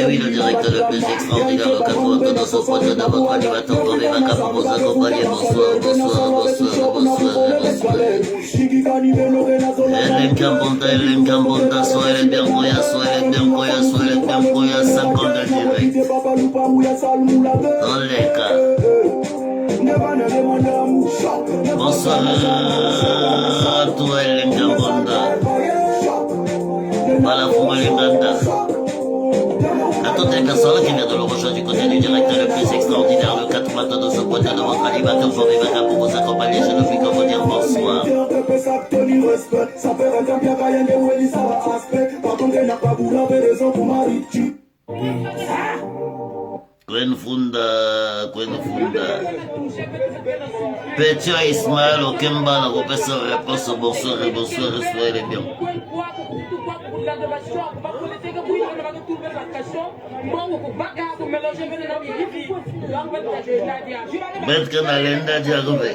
oui, le directeur le plus extraordinaire, le 80 dans son poste de votre animateur, pour les vacances pour vous accompagner. Bonsoir, bonsoir, bonsoir, bonsoir, bonsoir. Elle est Kambonda, soit elle est bien koya, soit elle est bien koya, soit elle est bien koya, 50 de direct. Dans les cas. Bonsoir à toi, elle est Kambonda. Voilà, pour les ganda. Attendez, un personne qui vient de le rejoindre du côté du directeur le plus extraordinaire, le 4 matins de ce boîte de votre animateur pour les vacances pour vous accompagner. Je ne puis qu'en vous dire bonsoir. Gwen Funda. Petit Ismaël Okemba, la professeur réponse, bonsoir et bonsoir, soyez bien. Maître Kanalenda Diagobe.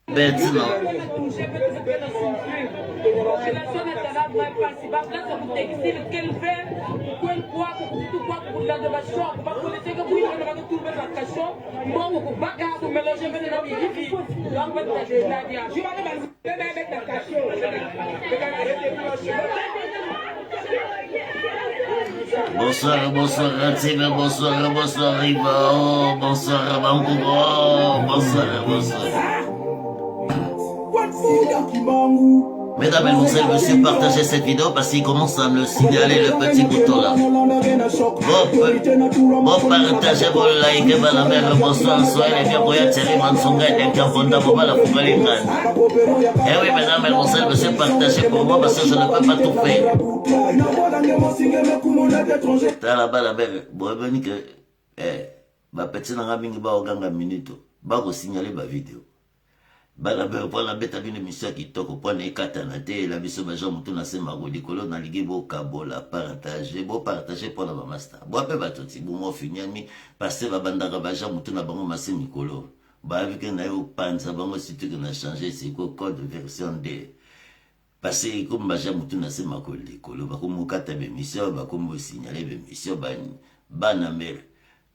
Maintenant. Bonsoir, bonsoir Ratima, bonsoir Riva, oh, bonsoir Vancouver, bonsoir. Mesdames et messieurs, monsieur, partagez cette vidéo parce qu'il commence à me signaler le petit bouton là. Bon, partagez, bon like, la mère, bonsoir, soyez les bien, Thierry Mansonga et Kambonda, la Fougalingane. Eh oui, mesdames et messieurs, monsieur, partagez pour moi parce que je ne peux pas tout faire. T'as là-bas, la mère, bon, ma petite n'a pas mis au minute, bah, signaler ma vidéo. Bala pour la bête à une émission qui toque au point de katanate, la mission major mouton na sema goli kolo na ligue bo kabola partager pour la master. Bo pe batoti bo mo finyami passer va bandaka baja mouton na bango masse mikolo. Ba avec na yo panza bango surtout que na changer c'est quoi code version D. Passer comme baja mouton na sema goli kolo ba comme kata be mission ba comme signaler be mission bana mer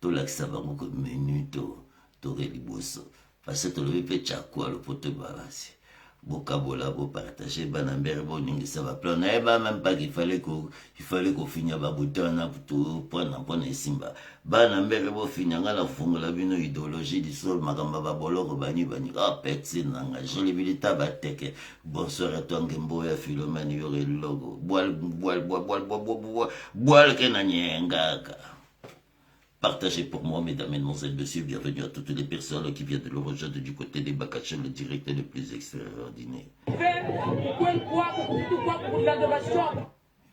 to laksa bango ko minuto to reliboso. Parce que le fait tchakwa le pote barasi. Bokabola, bo partager, banamber, bon, ça va plein. Eh ben, même pas qu'il fallait qu'on finisse à bouton, pour prendre un simba. Banamber, bo finir à la fongue, la bino idéologie du sol, magamba babolo, bani, ah, petit, nanga, je l'ai vu les tabateke. Bonsoir à toi, Ngemboya, Philomène, yore le logo. Boile, kenanyengaka. Partagez pour moi, mesdames et messieurs, bienvenue à toutes les personnes qui viennent de le rejoindre du côté des Bakachels, le directeur le plus extraordinaire.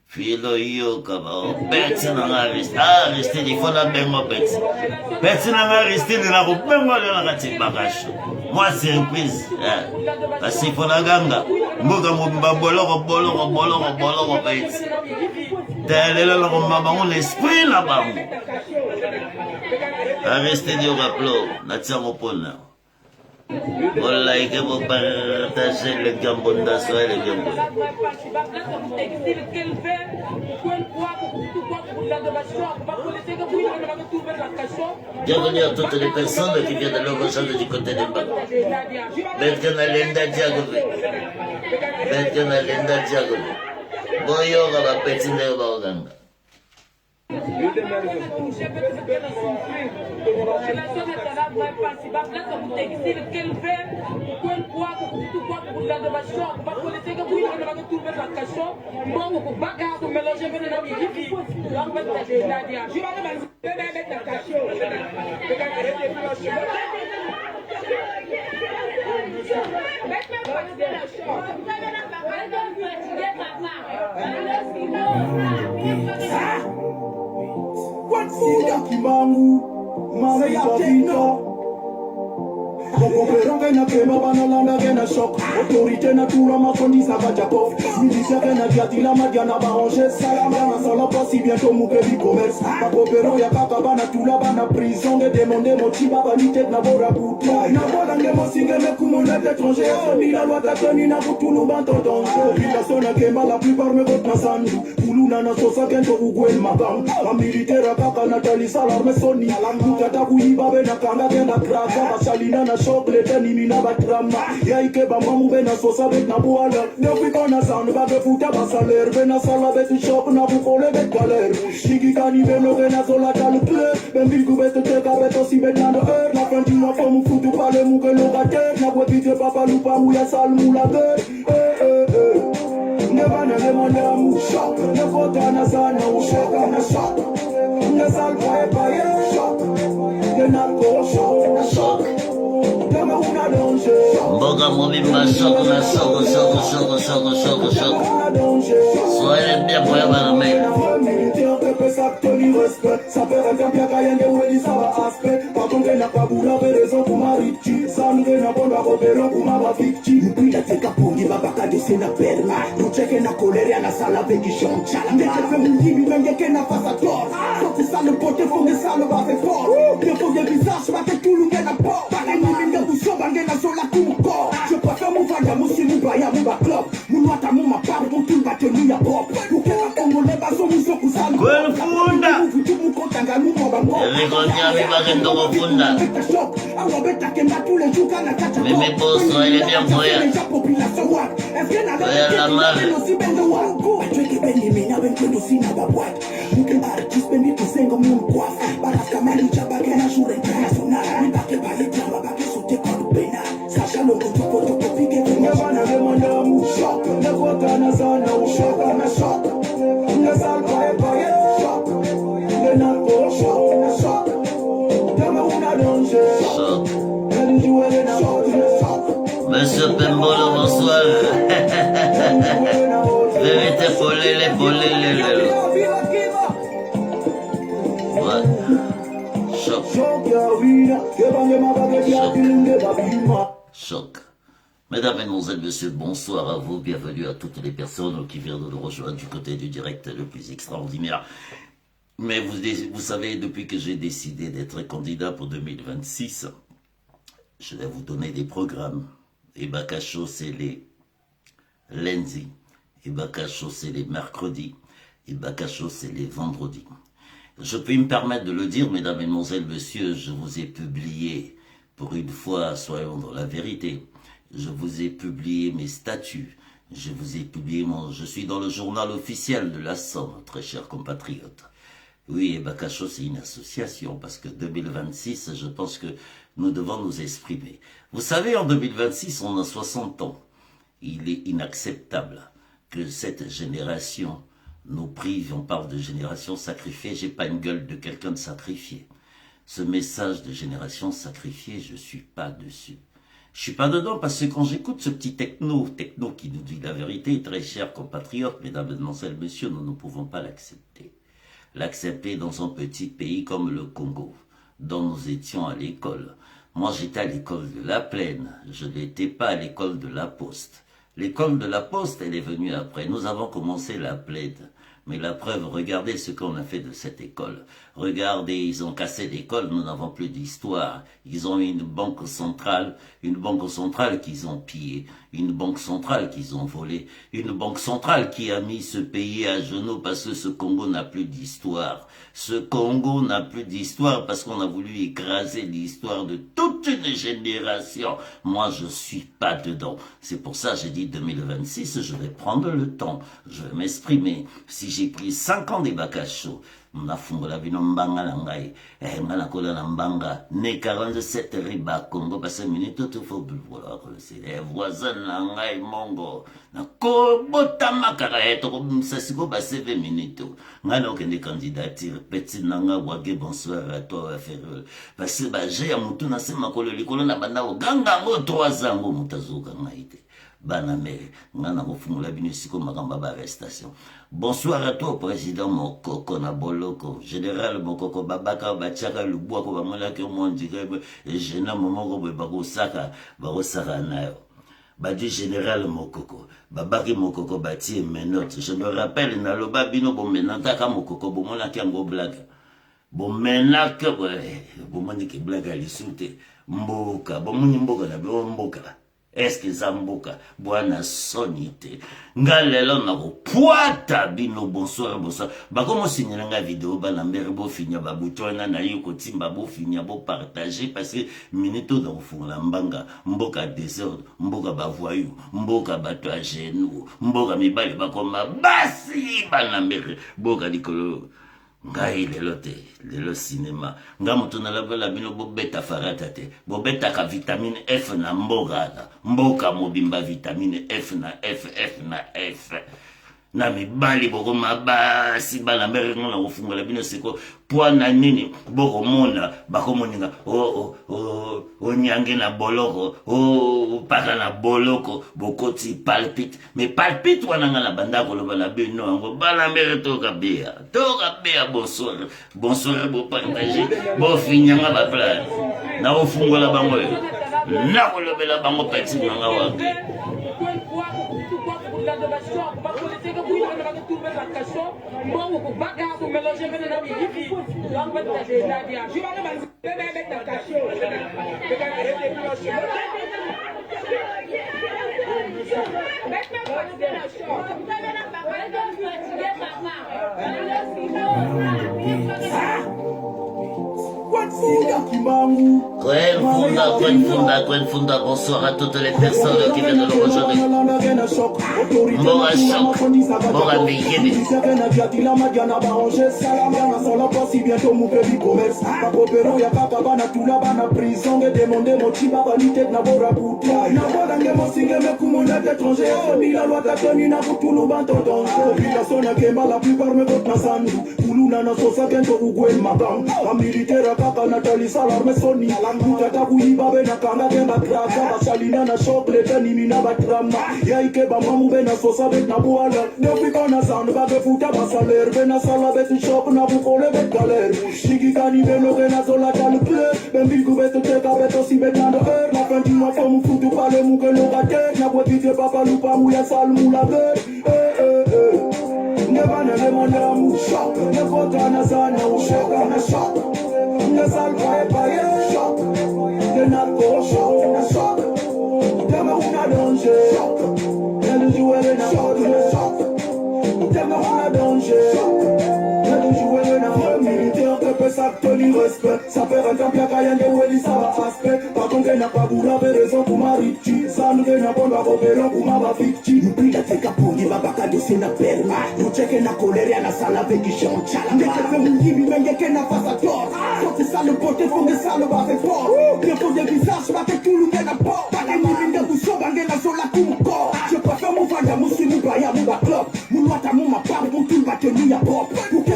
Filo yo kaba beti na nga Aristide il faut la bengo beti na nga Aristide na ko bengo le na kati bakasho moi surprise parce qu'il faut la ganga mboka mobimba boloko beti telelo lo mama on l'esprit na bango Aristide yo kaplo na tsango pona voilà, et que vous partagez le Gambonda soir le Gambo. Bienvenue à toutes les personnes qui viennent de leur rejoindre du côté des Bacs. Maintenant, Linda Diagobe. Boyo, on va péter le Baganga. Kibangu, Mari Babino. Kopero kena kema banalanda kena shock. Autorité na tura makondisa bajakov. Militia kena diatila madiana barange. Salama sala pas si bientôt moukebi commerce. Kopero ya kaka bana tula bana prison. De demander motiba banite na bora buta. Na bola ngemo singe me kumona d'étranger. Ni la loi tatoni na kutulu banto danger. Population na kema la plupart me vote na sandu. Kuluna na sosa kento ugwen mabang. La militaire kaka na tali salarme soni. Mutata kuiba be na kanga kenda kraka. Basalina na shock lete ni mina batrama. Ya ike ba mamu be na sosa be na buala. Depuis qu'on a sound ba be futa ba salaire. Be na sala be tu shop na bukole be galère. Shiki kani be no be na sola tal ple. Ben bilgu be te teka be to si be na no heure. La fin du mois faut mu futu pale mu ke locataire. Na bwe pite papa lupa mu ya sal mu la gueule. Never na demande a mu shock. Ne fota na sana u shock na shock. Ne sal pa e pa ye shock. Ne narco shock na shock. Mboga mobimba choc na choc. Soyez bien pour la main. Ça fait un bien cayen de Willy, ça va aspect. Par contre, n'a pas voulu la raison pour ma richi. Ça nous n'a pas la robéron pour ma victime. Puis la teka pour y va pas de ses napelles. Nous checker na colère à la salle avec qui chante. Dès que fait mon livre, même y'a qu'un face à tort. Quand c'est ça le pote, faut que ça le va faire fort. Bien faut bien bizarre, je vais tout le monde à port. Par un mille de vous sauver, on sur la cour corps. Je préfère mon vaya, mon si mon baya, mon bas club. Mon noata, mon ma part, mon tout va tenir à pop. Pour qu'elle a comme les bazons, mon socle, ça le Meme posto, elle est bien moya. La madre. Monsieur Pembolo, bonsoir. Vérité, polele. Ouais. Choc. Mesdames, Mesdemoiselles, Messieurs, bonsoir à vous. Bienvenue à toutes les personnes qui viennent de nous rejoindre du côté du direct le plus extraordinaire. Mais vous savez, depuis que j'ai décidé d'être candidat pour 2026, je vais vous donner des programmes. Et Bakacho, c'est les lundis. Et Bakacho, c'est les mercredis. Et Bakacho, c'est les vendredis. Je peux me permettre de le dire, mesdames, mesdemoiselles, messieurs, je vous ai publié, pour une fois, soyons dans la vérité, je vous ai publié mes statuts, je vous ai publié je suis dans le journal officiel de la Somme, très chers compatriotes. Oui, et Bakacho, c'est une association, parce que 2026, je pense que nous devons nous exprimer. Vous savez, en 2026, on a 60 ans. Il est inacceptable que cette génération nous prive, on parle de génération sacrifiée, j'ai pas une gueule de quelqu'un de sacrifié. Ce message de génération sacrifiée, je suis pas dessus. Je suis pas dedans parce que quand j'écoute ce petit techno qui nous dit la vérité, très cher compatriotes, mesdames, mademoiselles, messieurs, nous ne pouvons pas l'accepter. L'accepter dans un petit pays comme le Congo, dont nous étions à l'école. Moi, j'étais à l'école de la Plaine, je n'étais pas à l'école de la Poste. L'école de la Poste, elle est venue après. Nous avons commencé la Plaine. Mais la preuve, regardez ce qu'on a fait de cette école. Regardez, ils ont cassé l'école, nous n'avons plus d'histoire. Ils ont une banque centrale qu'ils ont pillée, une banque centrale qu'ils ont volée, une banque centrale qui a mis ce pays à genoux parce que ce Congo n'a plus d'histoire. Ce Congo n'a plus d'histoire parce qu'on a voulu écraser l'histoire de toute une génération. Moi, je suis pas dedans. C'est pour ça que j'ai dit 2026, je vais prendre le temps, je vais m'exprimer. Si j'ai pris 5 ans des bakacho, nafungola bino mbanga na ngai nga nakola na mbanga ne 47 riba Congo parce que minute tout faut vouloir c'est les voisins na ngai mongo na ko botama kaka eto ko msasiko ba 7 minutes nga na okende candidature petit nanga wage bonsoir à toi faire parce que ba j'ai ya mutu na sema ko likolo na banda ganga ngo 3 ans ngo mutazuka ngaite bana mere nga na kofungula bino siko makamba ba arrestation. Bonsoir à toi, président Mokoko na Boloko, général Mokoko Babaka Bachaka Lubwa ko bamala ke mo ndike et général Momoko Bakosaka nayo. Badi général Mokoko, Babaki Mokoko bati menote. Je me rappelle na loba bino bomenata ka Mokoko bomona ki ngo blague. Bomenaka bomoni ki blague ali sute mboka, bomoni mboka na mboka. Est-ce que Zamboka, Bwana sonite, Ngalelo na poata bino bonsoir. Bakomo signer nga vidéo banambere bo finya babutona na yoko timba bo finya bo partager parce que minito dans la mbanga, mboka désordre, mboka bavoyou, mboka bato à genoux, mboka mibale bakoma basi banambere, boka likolo. Ngai lelo cinéma nga mutu na la bino bobeta farata te bobeta ka vitamine F na mboka mobimba vitamine F na F na mibali boko mabasi bana mbere ngona kofungola bino seko pwana nini boko mona bakomoninga nyange na boloko paka na boloko bokoti palpite mais palpite wana nga na banda koloba na bino yango bana mbere toka bea bonsoir bo partager bo finyanga ba plan na ofungola bango na kolobela bango petit nanga wange. Gwen Funda, bonsoir à toutes les personnes qui viennent de nous rejoindre. Mora Choc, Mora Meyene. Kenda kraka basalina na chocolate ni mina batrama yaike ba mamu bena sosa bet na buala depuis qu'on a sound ba be futa basaler bena sala bet shop na bukole bet galer shiki kani beno bena zola tal ple ben bigu bet te ka bet aussi bet na heure la fin du mois comme futu pale mu que no gate na boîte de papa lupa mu ya sal mu la be never never mona mu shop ne kota na sana u shop na shop ne sal pa shop de narco shop na shop dama una danger na de jouer na shop dama una danger na de jouer na militaire que peut s'acter respect ça fait un temps que rien de weli ça va aspect par contre n'a pas voulu raison pour marichi ça nous n'a pas la coopération pour ma victime nous pris la teka pour dire baka de sina perma nous checker na colère na sala avec qui chante chala mais que me dit même que na face à toi c'est ça le porter faut que ça le va faire fort bien pour des visages pas que tout le monde a pas pas que ni de vous soba ngena zola tout corps je préfère mon vanda musimu baya mu ba club mu lota mu ma pa mu tout ba tenir ya pop pour que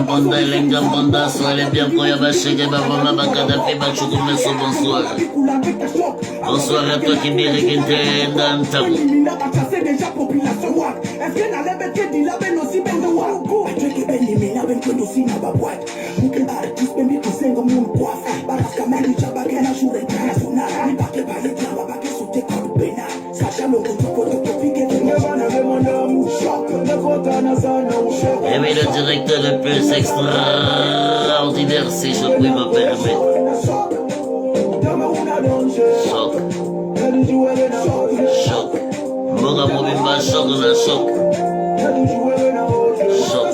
Bonda, Lenga Bonda, soyez bien quand il y a Bacheke, Bavama, Bakadafi, Bachukumeso, bonsoir. Bonsoir à toi qui mérite dans ta roue. Et oui, le directeur le plus extraordinaire, si je puis me permettre. Choc. Choc. Moga Mobimba, choc, la choc. Choc.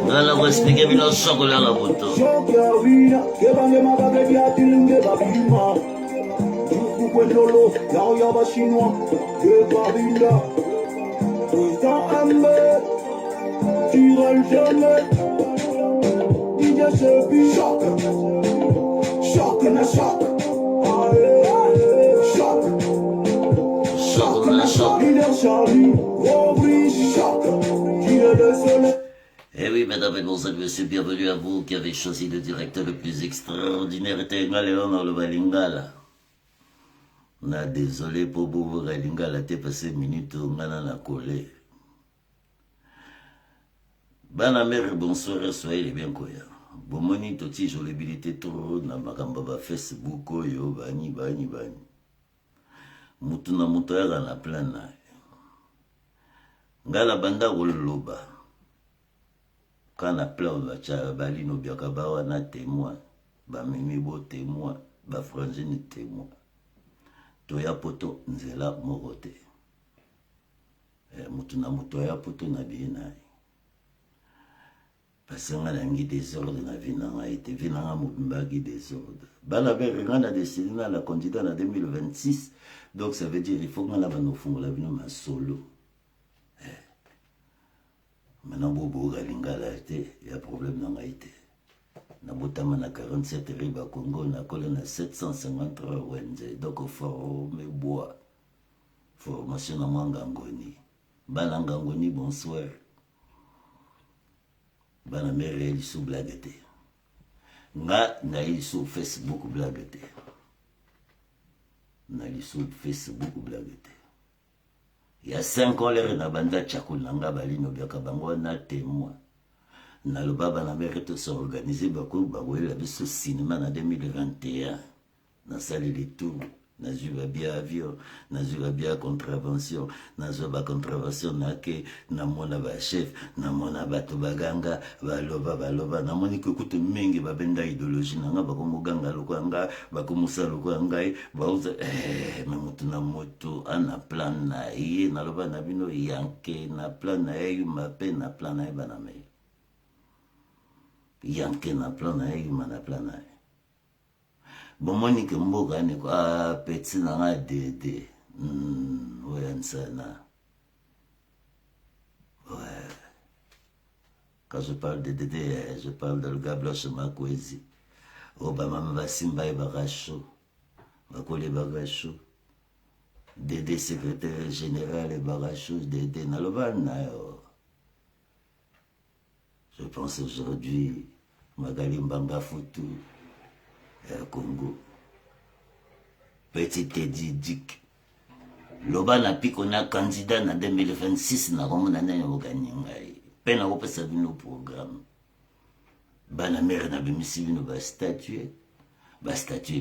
Là, vous expliquez bien le choc, là, la moto. Lolo, là il y a pas chinois, que Babinda, Tristan Amber, Tyrell jamais, DJ Sepi, choc, choc na choc, choc, choc na choc, leader Charlie, Robri, choc, tiré de soleil. Eh oui, mesdames et messieurs, bienvenue à vous qui avez choisi le directeur le plus extraordinaire, Tenga Léon le Balingala. Na désolé pour vous Lingala te passé minute ngana na collé. Bana mère bonsoir soyez les bien koya. Bomoni toti jolibilité trop na makamba ba Facebook yo bani. Mutu na mutu ya na plan na. Ngala banda loba. Kana plan ba cha balino biaka ba na témoin. Ba mimi bo témoin, ba frangine témoin. Toya poto nzela morote. Mutu na mutu ya poto na biena. Parce que nangi désordre na vie na été vie na mobimba gi désordre. Bana bere ngana décidé na la candidat en 2026. Donc ça veut dire il faut ngana ba no fungola bino ma solo. Maintenant bobo galingala té, il y a problème na été. Na botama na 47 riba Congo na colle na 753 wenze donc forme bois formation na mwanga ngoni bana ngoni bonsoir bana mere li sou blagete nga na li sou Facebook blagete na li sou Facebook blagete il y a 5 ans l'air na banda chakula nga balino biaka bango na témoin. Na le baba na mérite se organiser bako bagoye la biso cinéma na 2021 na salle les tours na zuba bien avion na zuba bien contravention na zuba contravention na ke na mona ba chef na mona bato baganga baloba na moni ko kutu mingi babenda idéologie na nga bako muganga lokanga bako musa lokanga bauza mamutu na moto ana plan na ye na loba na bino yanke na plan na ye mape na plan na bana me yanke na plan na ye na plan na ye bomoni ke mboka ni ko petit na nga dede ouais. Quand je parle de Dédé, je parle de le gars Blanche Makwezi. Obama Mbasimba et Baracho. Bakole Baracho. Dédé secrétaire général et Baracho. Dédé Naloban. Je pense aujourd'hui, Magali Mbanga Foutou, Congo. Petit Teddy Dick. Loba na piko na candidat na 2026 na komona na yokani ngai. Pena kopesa bino programme. Bana mère na bimisi bino ba statue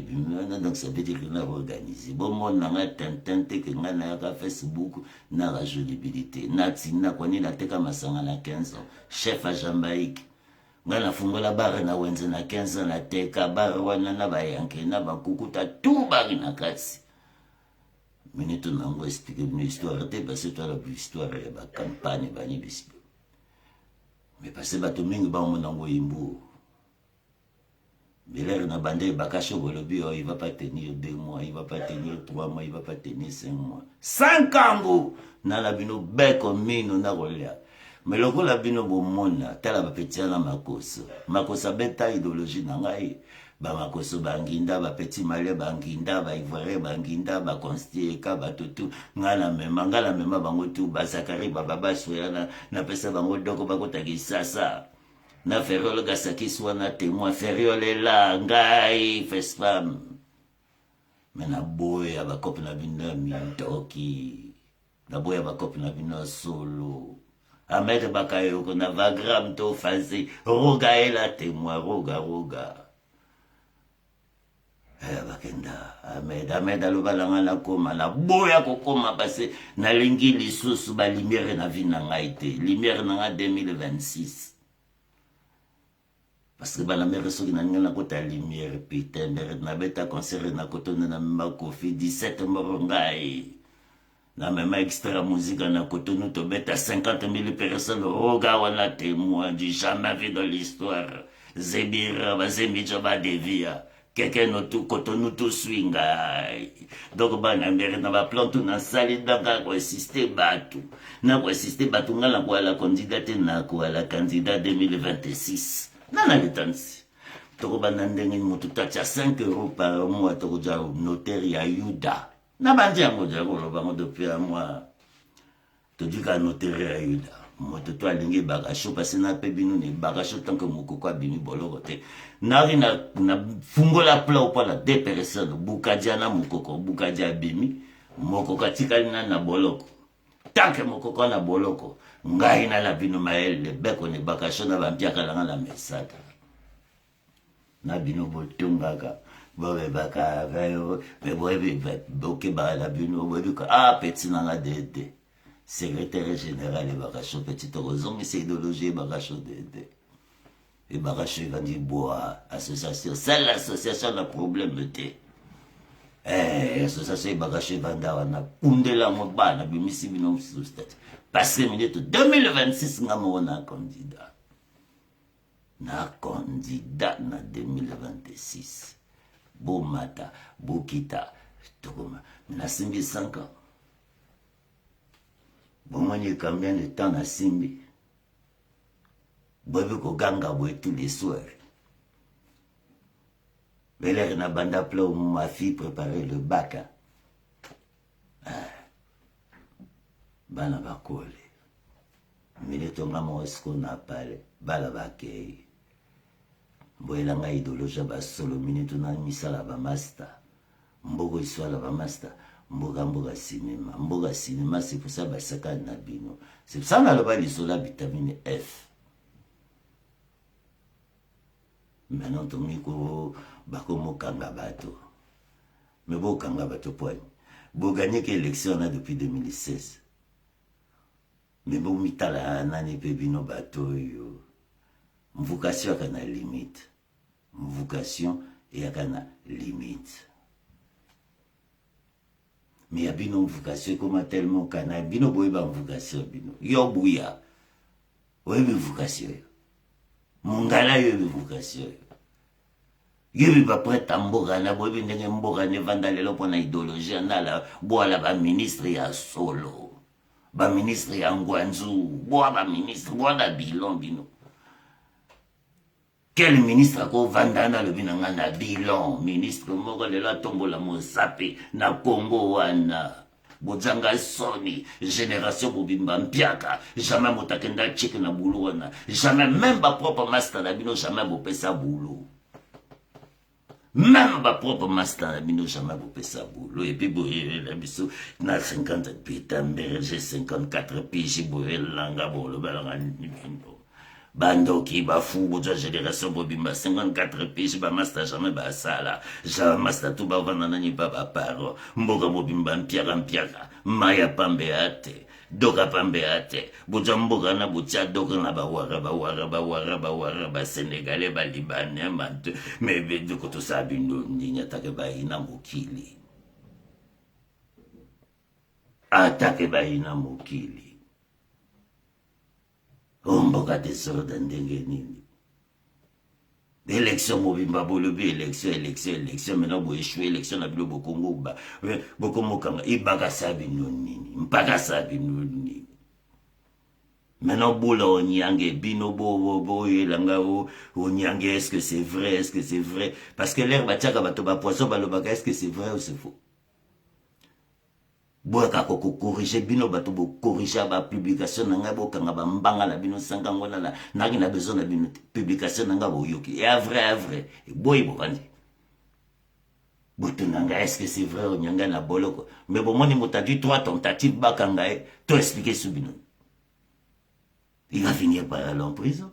bimana donc ça veut dire que na organiser. Bon monde na tentente que nga na ka Facebook na la jolibilité. Na tina kwani na teka masanga na 15 ans. Chef à Jamaïque. Nga na fungola bare na wenze na 15 ans na teka bare wana na bayanke na bakukuta tout bari na kasi. Minute nango expliquer une histoire te parce que toi la histoire ya ba campagne bani bispo. Mais parce que bato mingi ba mo nango yimbu. Mais l'air na bandé bakacho bolobi il va pas tenir 2 mois, il va pas tenir 3 mois, il va pas tenir 5 mois. 5 ans na la bino beko mino na rolia. Mais lokola bino bomona tala ba petia na makosa. Makosa beta idéologie na ngai. bamakoso banginda bapeti male banginda baivoire banginda baconstieka batotu ngala mema bango tu bazakari bababasoya napesa bango doko bakota kisasa na feriole gasakisi wana témoin feriole la ngai fesfam me naboya bakope na bino ya mintoki naboya bakope na bino solo Ahmed Bakayoko na vagram to fazi roga ela témoin roga bakenda Ahmed alobalanga na koma na boya kokoma parce nalingi lisusu ba lumière na vie na ngai te lumière na nga 2026 parce que bana mere soki na ninga na kota lumière putain na beta concert na kotona na mema kofi 17 moro ngai na mema extra musique na kotonu to beta 50 000 personnes roga wana témoin du jamais vu dans l'histoire zebira bazembijo ba devia quelqu'un notre kotonu to swinga donc bana mere na ba plantu na sali danga ko assister batu na ko assister batu ngala ko la candidate na ko la candidat 2026 nana litansi toko bana ndenge mutu tacha 5 € par mois toko ja notaire ya Yuda na bandi yango jango lo bango depuis un mois to dika notaire ya Yuda moto to alingi bagasho parce na pe binu ni bagasho tant que mukoko abimi boloko te nari na fungola pla pala deux personnes bukadia na mukoko bukadia bimi mokoko atikali na boloko tant que mokoko na boloko ngai na la bino maele beko ne bagasho na bampiaka langa na mesata na bino botungaka bobe baka vayo me bobe boke ba la bino bobe ka petit nanga dede secrétaire général bagasho petit ozongi c'est idéologie bagasho dede et bagasho va dire bois association c'est l'association na problème te association bagasho vanda wana kundela mo bana bimisi bino sustat parce que minute 2026 ngamo na candidat na 2026 Bomata, Bokita, Tokoma. Na Simbi 5 ans. Bon, combien de temps na Simbi? Bobi ko ganga boy tous les soirs. Belair na banda plo ma fille préparer le bac. Bana bakole. Militonga mo esko na pale. Bala bakei. Boelanga idéologie ba solo minute na misala ba master mbogo iswala ba master mboga cinéma c'est pour ça ba saka na bino c'est pour ça na loba lisola vitamine F maintenant to miko bako mokanga bato mais bo kanga bato point bo gagner que élection na depuis 2016 mais bo mitala nani pe bino bato yo vocation à la limite. Vocation et à la limite. Mais il y a une vocation comme tellement canal. Bino boy ba vocation bino. Yo bouya. Oui une vocation. Mongala yo une vocation. Yo ba prêt tamboga na boy ndenge mboga ne vandalelo pona idéologie na la boala ba ministre ya solo. Ba ministre ya ngwanzu, boa ba ministre, boa da bilan bino. Quel ministre a vandana le binanga na bilan ministre moko lela tombola mosape na Congo wana bojanga soni génération bobimba mpiaka jamais motakenda chiki na boulot wana jamais même ba propre master na bino jamais bopesa boulot même ba propre master na bino jamais bopesa boulot et puis boye la biso na 50 putain berger 54 piges boye langa bolo balanga nibino bando qui bafou boja génération bobimba 54 piges ba master jamais ba sala jamais master tout ba vana ni baba paro mboga bobimba mpiaka maya pambe ate doka pambe ate boja mboga na bocha doka na ba wara ba sénégalais ba libanais mante mais de ko to sabindo ndinya take ba ina mokili atake ba ina mokili mboka desordre ndenge nini élection mobimba bolobi élection maintenant bo échouer élection na bilo bokongo ba bokomokanga ibaka sabi nini mpaka sabi nini Maintenant, boula onyange, bino bo yelanga onyange, est-ce que c'est vrai, est-ce que c'est vrai? Parce que l'air batiaka bato ba poisson balobaka, est-ce que c'est vrai ou c'est faux? Boaka koko corriger bino bato bo corriger ba publication nanga bo kanga ba mbanga na bino sanga ngona la nagi na besoin na bino publication nanga bo yoki. Et à vrai, et boy bo bandi. Botunanga, est-ce que c'est vrai onyanga na boloko? Mais bon, moi ni mota dit 3 tentatives bakanga to expliquer sous bino. Il va finir par aller en prison.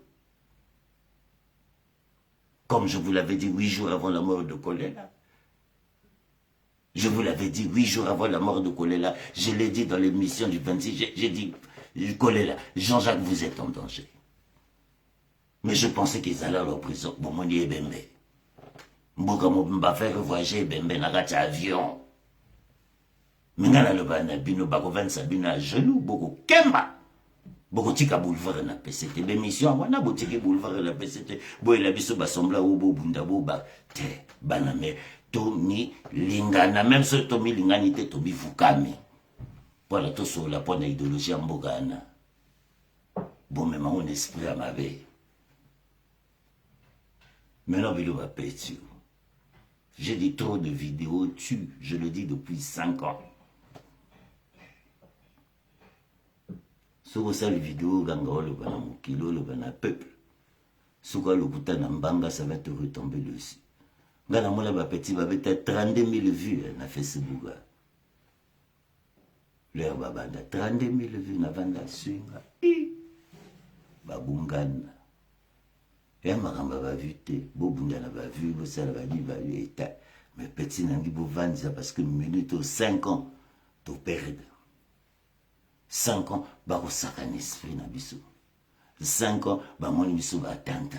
Comme je vous l'avais dit 8 jours avant la mort de Kolela. Je vous l'avais dit 8 jours avant la mort de Kolela. Je l'ai dit dans l'émission du 26. J'ai dit, Kolela, Jean-Jacques, vous êtes en danger. Mais je pensais qu'ils allaient en prison. Bon, mon dieu, Bembe. Mboka mba faire voyager Bembe na gati avion. Mingana le bana bino bako 25 bino à genoux, beaucoup kemba. Beaucoup tika boulevard na PCT. L'émission, wana botiki boulevard na PCT. Boy la biso basembla obo bunda boba. Te, baname, tomi lingana. Même ce tomi linganite tomi vukami. Voilà tout sur la pointe d'idéologie en bogana. Bon, mais mon esprit à ma veille. Maintenant, il va péter. J'ai dit trop de vidéos tuent. Je le dis depuis 5 ans. Soko sali vidéo ganga le bana mukilo le bana peuple. Soko le kuta na mbanga ça va te retomber dessus. Ngana mona ba petit ba beta 32 000 vues na Facebook. Leur babanda 32 000 vues na vanda swinga. Babungana. Et makamba ba vite, bobungana ba vu, bo sala ba di ba eta. Mais petit nangi bo vanza parce que minute 5 ans to perdre. 5 ans, ba osaka n'esprit na biso. 5 ans, ba moni biso ba tanta.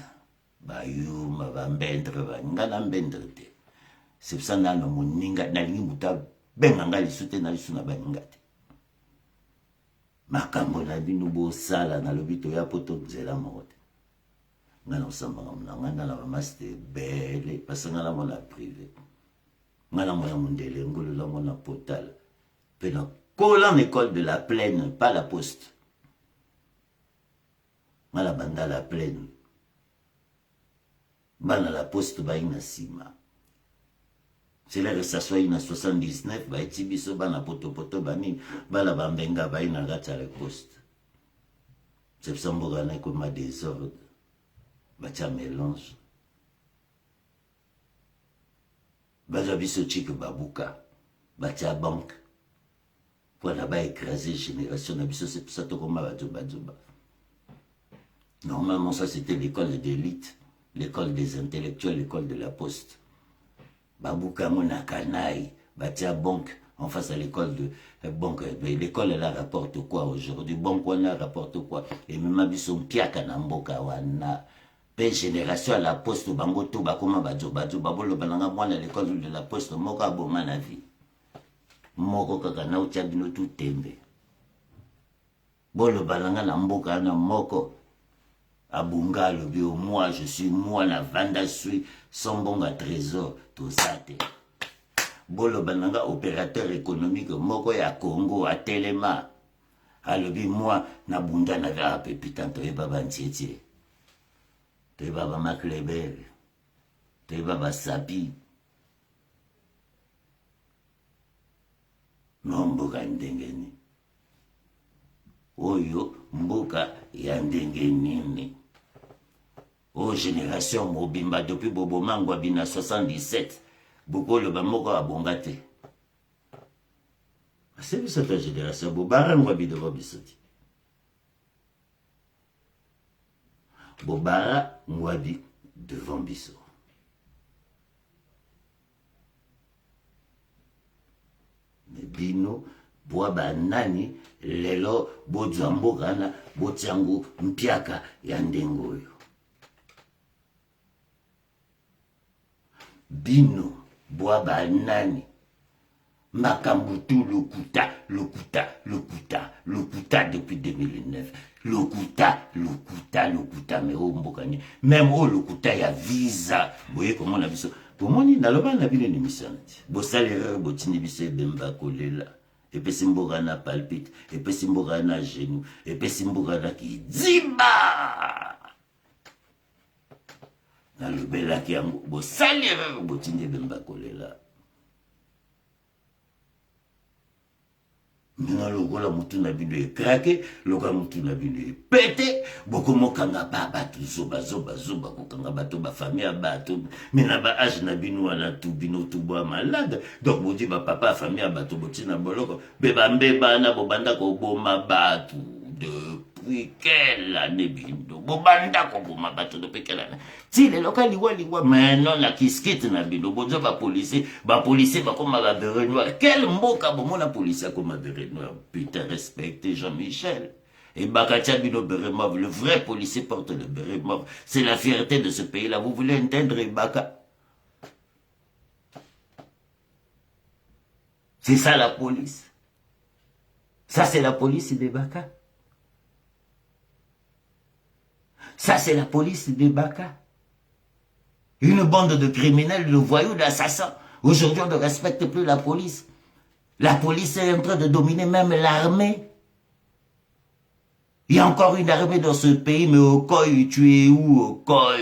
Ba yuma, ba mbendre, ba ngana mbendre te. C'est ça na no moninga na lingi muta benga ngali sute na lisu na ba ngate. Makambo na bino bo sala na lobito ya poto nzela mote. Ngana osamba ngana na ba master belle parce ngana mona privé. Ngana mona mondele ngolo la mona portal. Pena collant école de la plaine, pas la poste. Mala banda la plaine. Bana la poste ba ina sima. C'est là que ça soit ina 79, ba etibiso bana poto bani, bala bambenga ba ina gata la poste. C'est ça mboga na comme désordre. Ba tia mélange. Ba jabiso chik babuka. Ba tia banque. Voilà, bah écraser génération d'abissaux, c'est pour ça que normalement, ça c'était l'école d'élite, l'école des intellectuels, l'école de la poste. Babouka mona kanaï, batia banque en face à l'école de banque. L'école elle rapporte quoi aujourd'hui? Banque on rapporte quoi? Et même abissou piaka na mboka wana. Pe génération à la poste bango to bakoma badjo babolo bananga mwana l'école de la poste moka boma na vie. Moko kaka na utia bino tout tembe. Bolo balanga na mboka na moko. Abunga le bio, moi je suis moi na vanda suis son bon à trésor tout ça te. Bolo balanga opérateur économique moko ya Congo à Telema. Alobi moi na bunda na va pépitant to baba ntieti. To baba Macleber. To baba Sapi. Non mboka ndengeni. Oyo mboka ya ndengeni. Oh génération mobimba depuis Bobo Mangwa bina 77. Boko le bamoko abongate. C'est cette génération Bobara Ngwabi devant bisoti. Bobara Ngwabi devant biso. Bino boa banani lelo bozambo kana botiangu mpiaka ya ndengo yo. Bino boa banani makambutu lokuta depuis 2009. Lokuta mais oh mbokani même oh lokuta ya visa boye comment la biso. Pour moi, ni naloba na bino émission. Bo salere botini biso bemba kolela. epesi mboka na palpite, epesi mboka na genou, epesi mboka na kidzimba. Nalobelaki yango bosali erreur botindi bemba kolela. Mina lokola mutu na bino ekrake, lokola mutu na bino epete, bokomokanga ba bato zoba kokanga bato ba famille bato, mina ba âge na bino wana tu bino tu boa malade. Donc bodi ba papa famille bato botina boloko, beba mbeba na bobanda ko boma bato depuis quelle année bindo, bobanda ko boma bato depuis quelle année. Si les locaux liwa maintenant la kiskite na bino bozo ba policier bakoma ba beret noir. Quel mboka bomo na policier comme beret noir. Putain, respectez Jean-Michel. Et Bakatia bino beret mauve, le vrai policier porte le beret mauve. C'est la fierté de ce pays-là. Vous voulez entendre Baka? C'est ça la police. Ça c'est la police de Baka. Ça c'est la police de Baka. Une bande de criminels, de voyous, d'assassins. Aujourd'hui, on ne respecte plus la police. La police est en train de dominer même l'armée. Il y a encore une armée dans ce pays, mais au Koi, tu es où au Koi?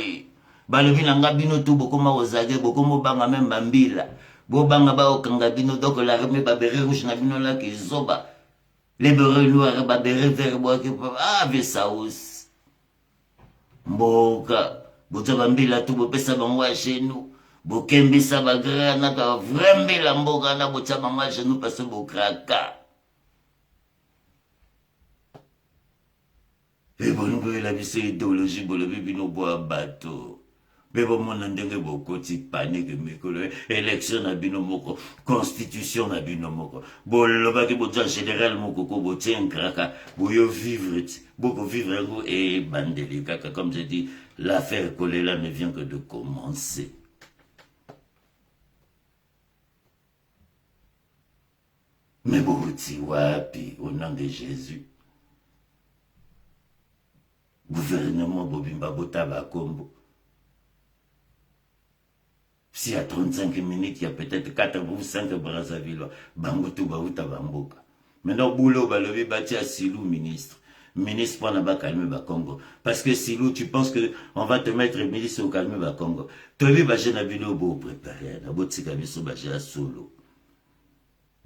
Balobi nanga bino tout bokoma ozage, bokomo banga même bambila. Bo banga ba okanga bino, donc l'armée ba beret rouge na bino là qui zoba. Les berets noirs ba beret vert bois qui ah vesaus. Mboka. Boza mbila tu bopesa bango chez nous. Bokembisa bagrana ta vraiment la mboka na boza bango chez nous parce que bokraka. Et bon nous la vie c'est idéologie bolobi bino boa bateau. Mais bon mon ndenge bokoti panique mikolo élection na bino moko, constitution na bino moko. Boloba ke boza général moko ko botien kraka, boyo vivre, boko vivre ngo et bandeli kaka comme je dis. L'affaire Kolela ne vient que de commencer. Mais Bouti Wapi, au nom de Jésus. Gouvernement Bobimba Botaba Kombo. Si à 35 minutes, il y a peut-être 4 ou 5 Brazzaville, Bangotou Baouta Bamboka. Maintenant, Boulot Balobi Bati à Silou, ministre. Ministre pour ne pas calmer le Congo. Parce que Silou, tu penses qu'on va te mettre ministre au calmer le Congo. Tu as vu, je n'ai pas beau préparer. Je n'ai pas beau solo.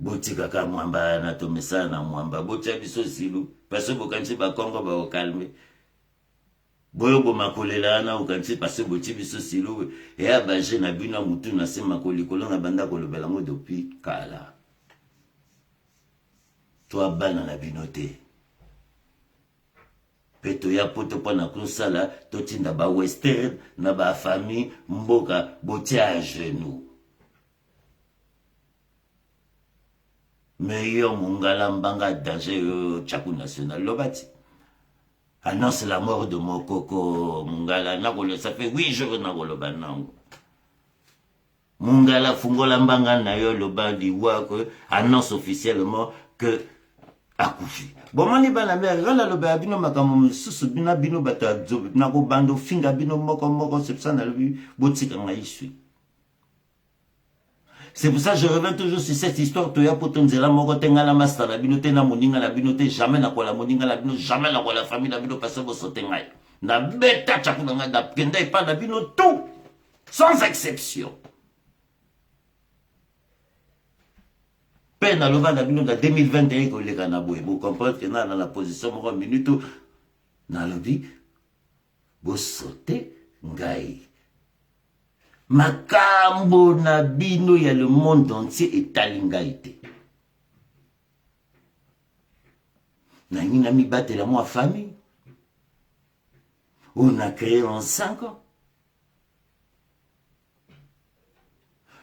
Botika ka mwamba na tomesa na mwamba. Botia biso Silou. Parce que bokansi ba Congo ba au calmer. Boyo bo makolela na okansi parce que botia biso Silou. Et à baje na bino mutu na se makolikolo na banda kolobela ngo depuis kala. Toi bana na binote. Peto ya poto po na kusala totinda ba western na ba famille mboka botia à genoux. Meilleur mongala mbanga danger chaku national lobati. Annonce la mort de Mokoko mongala nakolo ça fait 8 jours nakolo banango. Mongala fungola mbanga na yo lobandi wa que annonce officiellement que akufi. Bon mani bana mère la loba bino makamu susu bina bino bata na ko bando finga bino moko c'est ça na lobi botika ngaisui. C'est pour ça que je reviens toujours sur cette histoire toya potonzela moko tenga la master la bino tena moninga la bino te jamais na ko la moninga la bino jamais na ko la famille la bino parce que bosote ngai. Na beta chakuna ngai da kenda pa la bino tout sans exception. Peine à l'ouvert de 2021 que les Canaboués, vous comprenez que dans la position de minute, dans le dit, vous sautez, ngai. Makambo na bino ya le monde entier est alingaïté. Nani mi batte la moi famille. On a créé en 5 ans.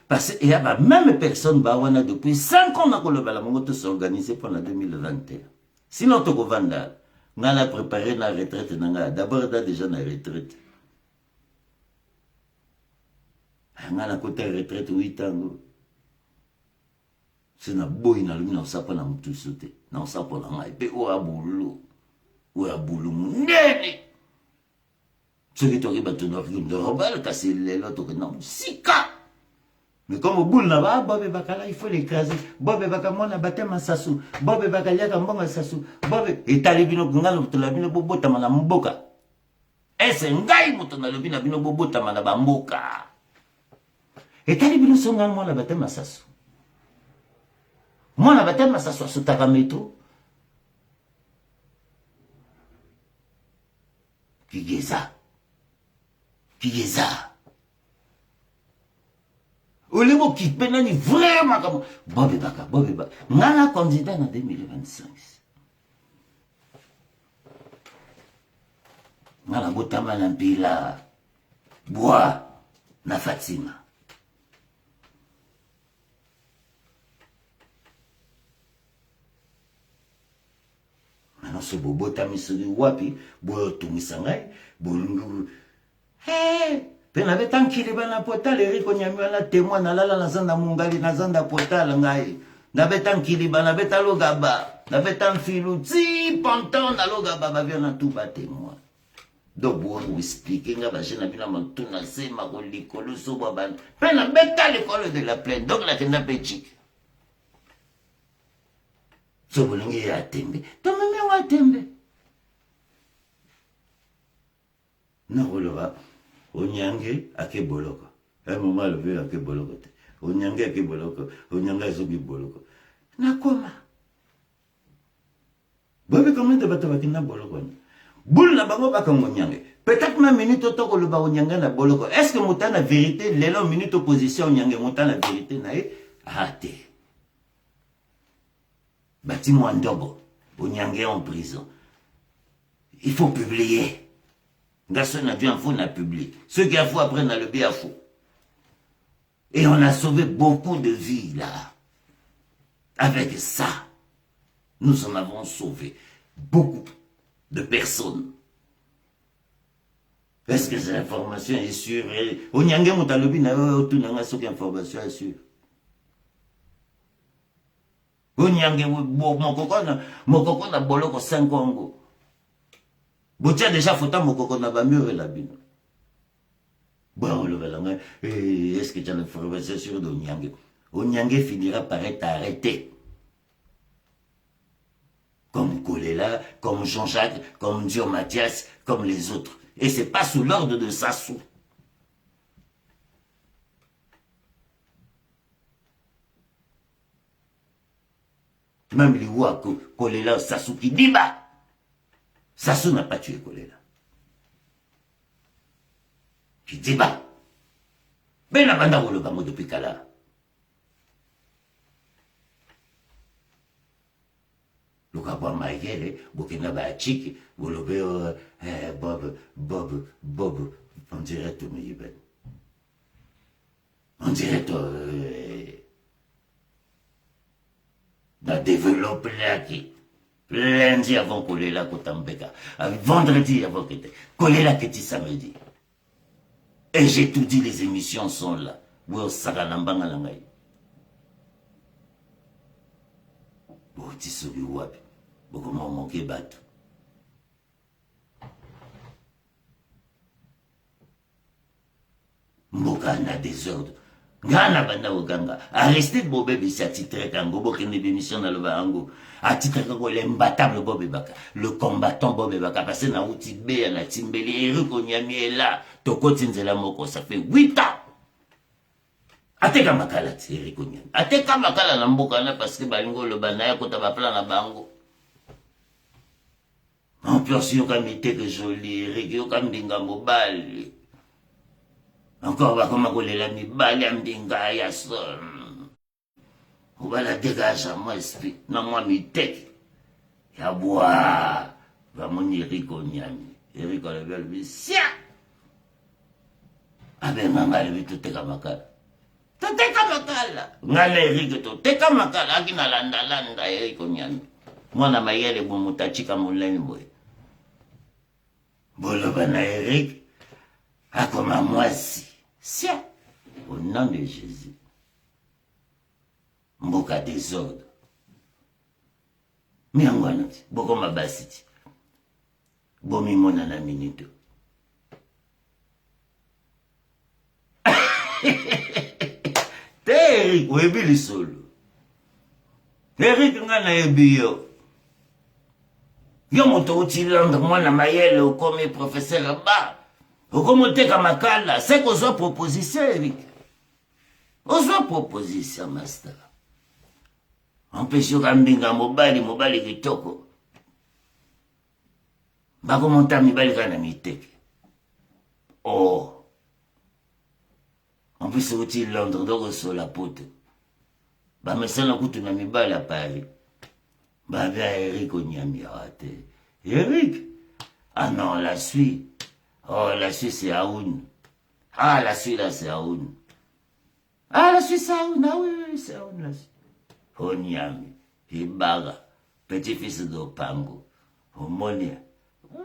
Parce qu'il y a la même personne bawana depuis 5 ans que le Balamongo s'est organisé pendant 2021. Sinon, tu vas vendre. On a préparé la retraite. D'abord, on a déjà la retraite. On a côté retraite 8 ans. C'est un beau inalumi, on ne sait pas tout sauter. On ne sait pas la et puis on a boulot. On a boulot. Nene! Ceux qui t'ont dit, tu n'as rien de rebelle, casser les lots, tu n'as pas Sika! Mais comme au boule là-bas, Bob Bakala, il faut l'écraser. Bob Bakamona batema sasu. Bob Bakaliaka mbonga sasu. Bob et talibino ngalo tulabino bobota mana mboka. Ese ngai muto na lobina bino bobota mana bamboka. Et talibino songa mwana batema sasu. Mwana batema sasu sutaka metro. Kigeza. Olemo qui penani vraiment comme Bob Baka. Ngana candidat en 2025. Ngana botama na mpila. Bois na Fatima. Maintenant ce bobo tamisuri wapi, boyo tumisangai, bolungu. Hey! Pena betan kilibana portal Eric Onyamiola témoin na lala na zanda mungali na zanda portal ngai. Na betan kilibana betalo gaba, na betan filu ti panton na logaba ba vient na tout ba témoin. Donc bon vous expliquer nga ba jena bina mantuna sema ko likolo so ba ban. Pena beta l'école de la plaine donc la kenda petchik. So bolingi ya tembe, to meme wa tembe. Na rolora Onyange ake boloko. Un moment levé ake boloko. Onyange ake boloko. Onyange azobi boloko. Nakoma. Bobe comment de batavaki na boloko. Boule na bango baka onyange. Peut-être même minute toko le ba onyange na boloko. Est-ce que monta la vérité, l'élan minute opposition onyange monta la vérité na e raté. Bâtiment ndobo. Onyange en prison. Il faut publier. Garçon a dû en faux, on a publié. Ceux qui a faux après, on a le bien faux. Et on a sauvé beaucoup de vies là. Avec ça, nous en avons sauvé beaucoup de personnes. Est-ce que cette information est sûre? Onyange Moutalobi n'a pas aucune information est sûre. Onyange, mon coco na boloko 5 Congo. Botia déjà fota mokoko na ba mur la bino. Bon le velanga est-ce que tu as l'information sur Onyange? Onyange finira par être arrêté. Comme Kolela, comme Jean-Jacques, comme Dio Mathias, comme les autres. Et c'est pas sous l'ordre de Sassou. Même les rois Kolela, Sassou qui dit bah. Sassou n'a pas tué Kolela. Qui dit bah. Mais la bande le bango depuis Kala. Le cabot Maïgele, Bokina Bachik, Bolobé, Bob, on dirait tout Meyben. On dirait tout. On développé là qui. Lundi avant Kolela Kotambeka. Vendredi avant que Kolela Keti samedi. Et j'ai tout dit, les émissions sont là. Wo Saranambanga Langai. Bo Tissobi Wapi. Beaucoup m'ont manqué battu. Mboka na désordre. Ngana banda oganga. Arrêtez de Bobé Bissi à titre kango. Boke ne bémission dans le bango. À titre kango, l'imbattable Bobé Baka. Le combattant Bobé Baka. Parce que na outi bé, na timbeli, Eric Onyami est là. Toko Tinzela Moko, ça fait 8 ans. Ateka makala, Eric Onyami. Ateka makala na mboka na parce que balingo le banaya kota bapla na bango. En plus, yo kamite que joli, Eric, yo kambinga mobile. Encore bakoma kolela mibali ambinga ya son. Obala dégage à moi esprit, na moi miteki. Ya bois, va mon Eric Onyami. Eric Olebel sia. Abe nganga lebi to teka makala. To teka makala. Ngala Eric to teka makala akina landa Eric Onyami. Mwana mayele bomutachika muleni boy. Boloba na Eric akoma mwasi. Sia, au nom de Jésus. Mboka désordre. Miangwana, boko mabasiti. Bomi mona na minute. Eric, oyebi lisolo. Eric nga nayebi yo. Yo moto utilanda mwana mayele okomi professeur ba. Okomi oteka makala. C'est qu'on soit proposition, Eric. On soit proposition, master. Empêche kambinga mobali kitoko. Bako monta mibali kana miteke. Oh. En plus, c'est Londres, donc sur la pote. Bah, mais ça n'a coûté ma mibali à Paris. Bah, bien, Eric, on y a mis à rater. Eric? Ah non, la suite. Oh, la suite, c'est Aoun. Ah, la suite, là, c'est Aoun. Ah, la suite, c'est Aoun. Ah oui, c'est Aoun, la suite. On y a mis. Ibaga, petit-fils d'Opango. Omonia.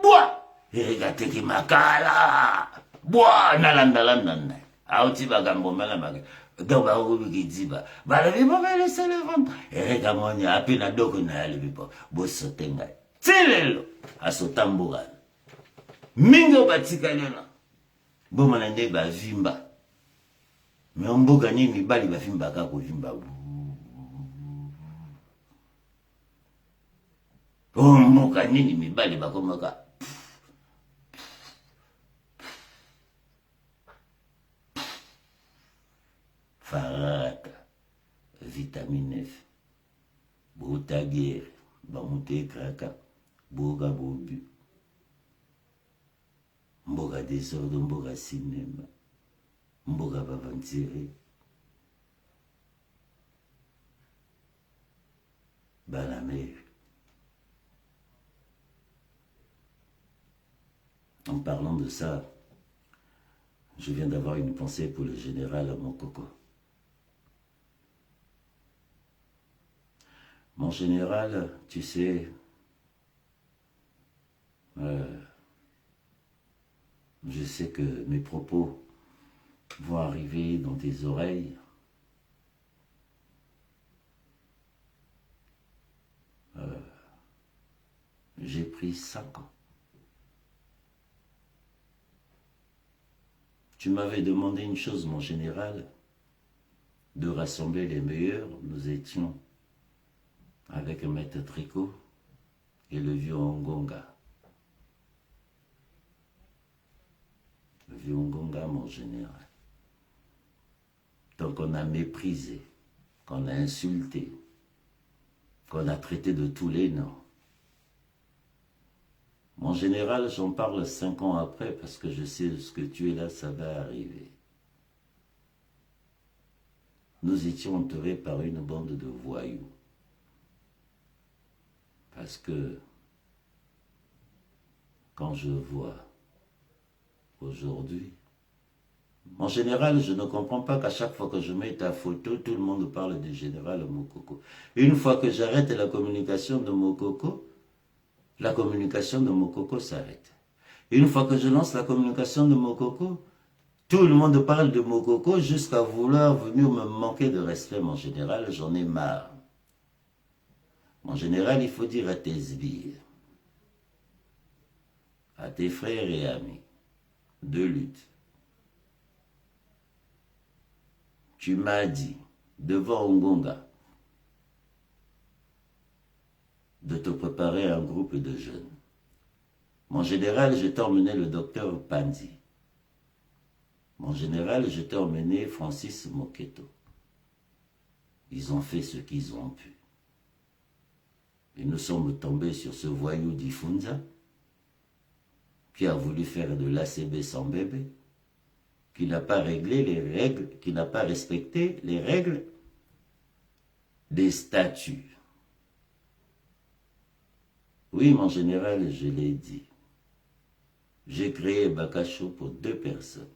Bois! Eric a teki makala. Bois! Nalanda. Auti bagambo malamaka. Donc ba rubi kidiba. Ba le bibo ba laisser le ventre. Eric amoni api na doko na le bibo. Bo sotenga. Tilelo asotambura. Mingo batika lena. Bo manande ba vimba. Me omboga nini bali ba vimba ka ko vimba. Omboga nini mibali ba komaka. Farata, vitamine F, Boutaguer, Bamute Kraka, Boga Bobu, Mboga désordre, Mboga cinéma, Mboga Bavantiré, Balamé. En parlant de ça, je viens d'avoir une pensée pour le général Mokoko. Mon général, tu sais, je sais que mes propos vont arriver dans tes oreilles. J'ai pris 5 ans. Tu m'avais demandé une chose, mon général, de rassembler les meilleurs. Nous étions avec Maître Tricot et le vieux Ngonga. Le vieux Ngonga, mon général. Donc on a méprisé, qu'on a insulté, qu'on a traité de tous les noms. Mon général, j'en parle 5 ans après parce que je sais ce que tu es là, ça va arriver. Nous étions entourés par une bande de voyous. Parce que quand je vois aujourd'hui, en général, je ne comprends pas qu'à chaque fois que je mets ta photo, tout le monde parle du général Mokoko. Une fois que j'arrête la communication de Mokoko, la communication de Mokoko s'arrête. Une fois que je lance la communication de Mokoko, tout le monde parle de Mokoko jusqu'à vouloir venir me manquer de respect, mon général, j'en ai marre. Mon général, il faut dire à tes sbires, à tes frères et amis de lutte, tu m'as dit devant Ngonga de te préparer un groupe de jeunes. Mon général, je t'ai emmené le docteur Pandi. Mon général, je t'ai emmené Francis Moketo. Ils ont fait ce qu'ils ont pu. Et nous sommes tombés sur ce voyou d'Ifunza qui a voulu faire de l'ACB sans bébé, qui n'a pas réglé les règles, qui n'a pas respecté les règles des statuts. Oui, mon général, je l'ai dit. J'ai créé Bakacho pour 2 personnes.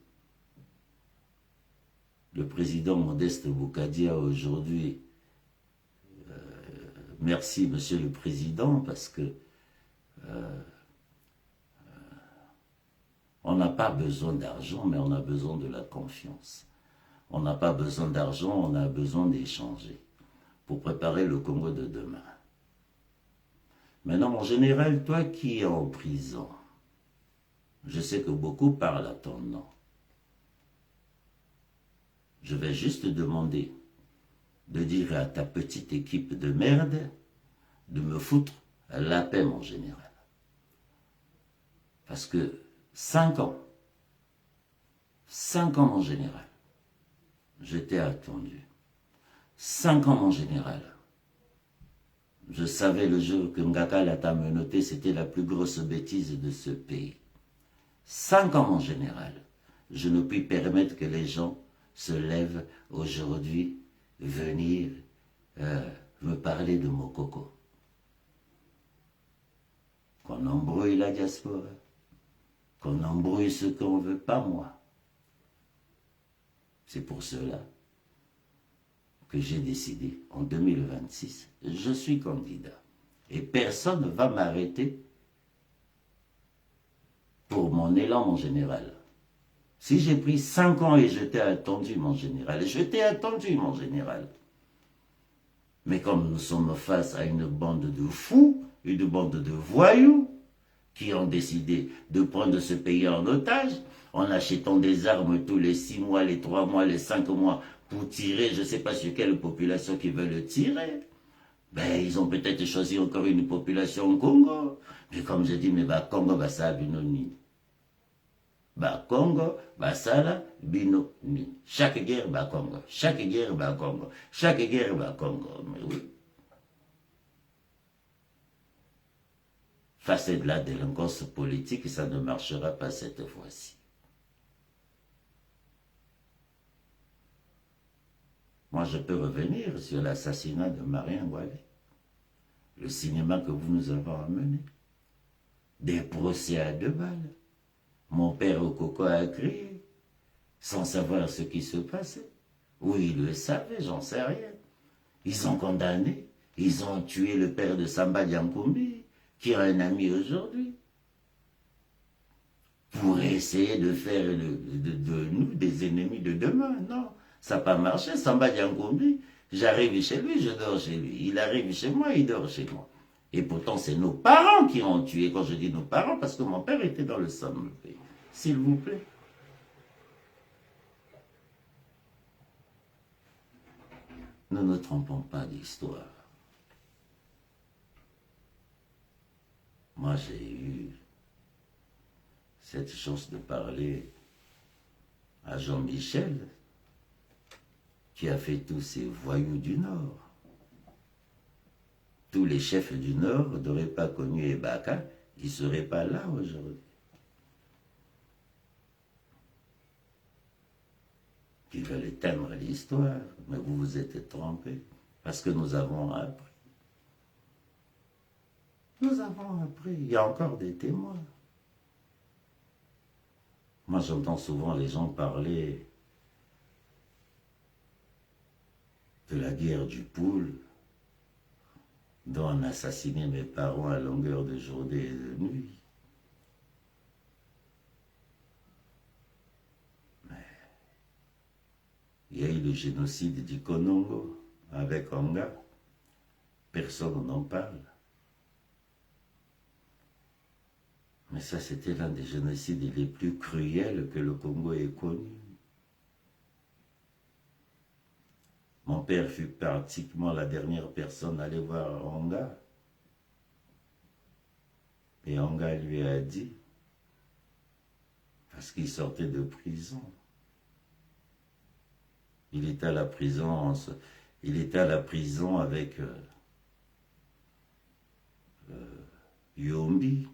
Le président Modeste Boukadia aujourd'hui, merci Monsieur le Président, parce que on n'a pas besoin d'argent, mais on a besoin de la confiance. On n'a pas besoin d'argent, on a besoin d'échanger pour préparer le Congo de demain. Maintenant, mon général, toi qui es en prison, je sais que beaucoup parlent à ton nom. Je vais juste te demander de dire à ta petite équipe de merde de me foutre la paix, mon général. Parce que 5 ans, mon général, je t'ai attendu. 5 ans, mon général. Je savais le jour que Ngakala t'a menotté, c'était la plus grosse bêtise de ce pays. 5 ans, mon général. Je ne puis permettre que les gens se lèvent aujourd'hui, venir me parler de Mokoko. Qu'on embrouille la diaspora, qu'on embrouille ce qu'on veut, pas moi. C'est pour cela que j'ai décidé, en 2026, je suis candidat. Et personne ne va m'arrêter pour mon élan, mon général. Si j'ai pris 5 ans et je t'ai attendu, mon général, Mais comme nous sommes face à une bande de fous, une bande de voyous, qui ont décidé de prendre ce pays en otage, en achetant des armes tous les 6 mois, les 3 mois, les 5 mois, pour tirer, je ne sais pas sur quelle population qui veut le tirer. Ben, ils ont peut-être choisi encore une population au Congo. Mais comme je dis, mais bah, Congo, bah, ça a binoni. Bah, Congo, bah, ça là, binoni. Chaque guerre, bah, Congo. Chaque guerre, bah, Congo. Chaque guerre, bah, Congo. Mais oui. Face à de la délinquance politique, ça ne marchera pas cette fois-ci. Moi, je peux revenir sur l'assassinat de Marie Ngouabi. Le cinéma que vous nous avez amené. Des procès à 2 balles. Mon père au coco a crié, sans savoir ce qui se passait. Oui, il le savait, j'en sais rien. Ils ont condamné, ils ont tué le père de Samba Diankoumbi, qui a un ami aujourd'hui, pour essayer de faire de nous des ennemis de demain. Non, ça n'a pas marché. Samba Diankoumbi, j'arrive chez lui, je dors chez lui. Il arrive chez moi, il dort chez moi. Et pourtant, c'est nos parents qui ont tué. Quand je dis nos parents, parce que mon père était dans le sang. S'il vous plaît. Ne nous trompons pas d'histoire. Moi, j'ai eu cette chance de parler à Jean-Michel, qui a fait tous ces voyous du Nord. Tous les chefs du Nord n'auraient pas connu Ebaka, ils ne seraient pas là aujourd'hui. Qui veulent éteindre l'histoire, mais vous vous êtes trompés, parce que nous avons appris. Nous avons appris, il y a encore des témoins. Moi, j'entends souvent les gens parler de la guerre du Poule, dont on a assassiné mes parents à longueur de journée et de nuit. Mais il y a eu le génocide du Konongo avec Onga. Personne n'en parle. Mais ça, c'était l'un des génocides les plus cruels que le Congo ait connu. Mon père fut pratiquement la dernière personne à aller voir Onga. Et Onga lui a dit, parce qu'il sortait de prison, il était à la prison, avec Yombi,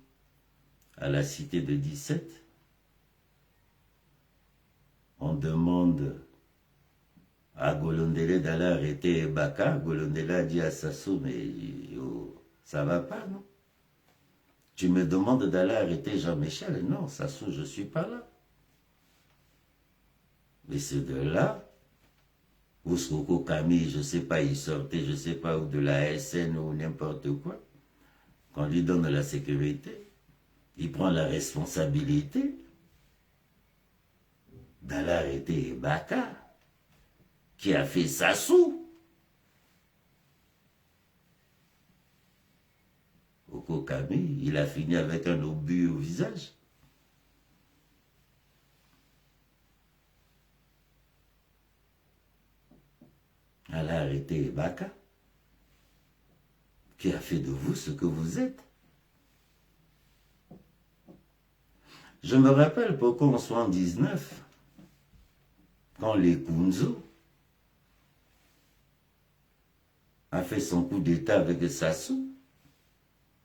à la cité de 17. On demande à Golondele d'aller arrêter Baka. Golondele a dit à Sassou, mais ça va pas, non? Tu me demandes d'aller arrêter Jean-Michel? Non, Sassou, je ne suis pas là. Mais c'est de là, Ouskoko Camille, je ne sais pas, il sortait, je ne sais pas, ou de la SN ou n'importe quoi. Qu'on lui donne la sécurité, il prend la responsabilité d'aller arrêter Baka, qui a fait Sassou. Oko Camille, il a fini avec un obus au visage. Elle a arrêté Ebaka, qui a fait de vous ce que vous êtes. Je me rappelle pourquoi en 1979, quand les Kunzo a fait son coup d'état avec Sassou,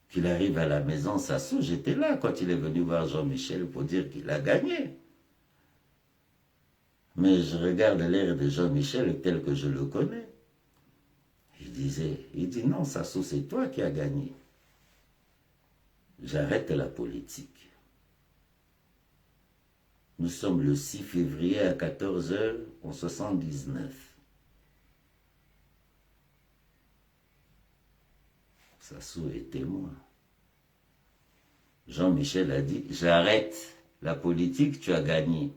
qu'il arrive à la maison Sassou, j'étais là quand il est venu voir Jean-Michel pour dire qu'il a gagné. Mais je regarde l'air de Jean-Michel tel que je le connais. Il dit non, Sassou, c'est toi qui as gagné. J'arrête la politique. Nous sommes le 6 février à 14h en 79. Sassou est témoin. Jean-Michel a dit, j'arrête la politique, tu as gagné.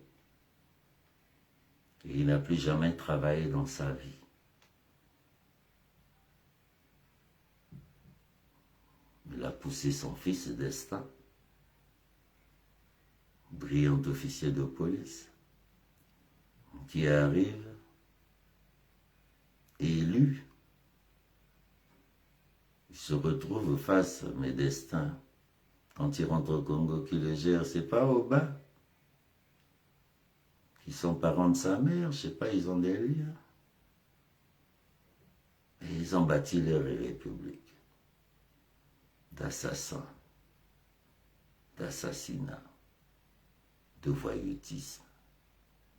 Et il n'a plus jamais travaillé dans sa vie. Il a poussé son fils Destin, brillant officier de police, qui arrive élu. Il se retrouve face à mes destins. Quand il rentre au Congo, qui le gère, c'est pas Oba, qui sont parents de sa mère, je sais pas, ils ont des liens. Et ils ont bâti leur république d'assassins, d'assassinats, de voyoutisme,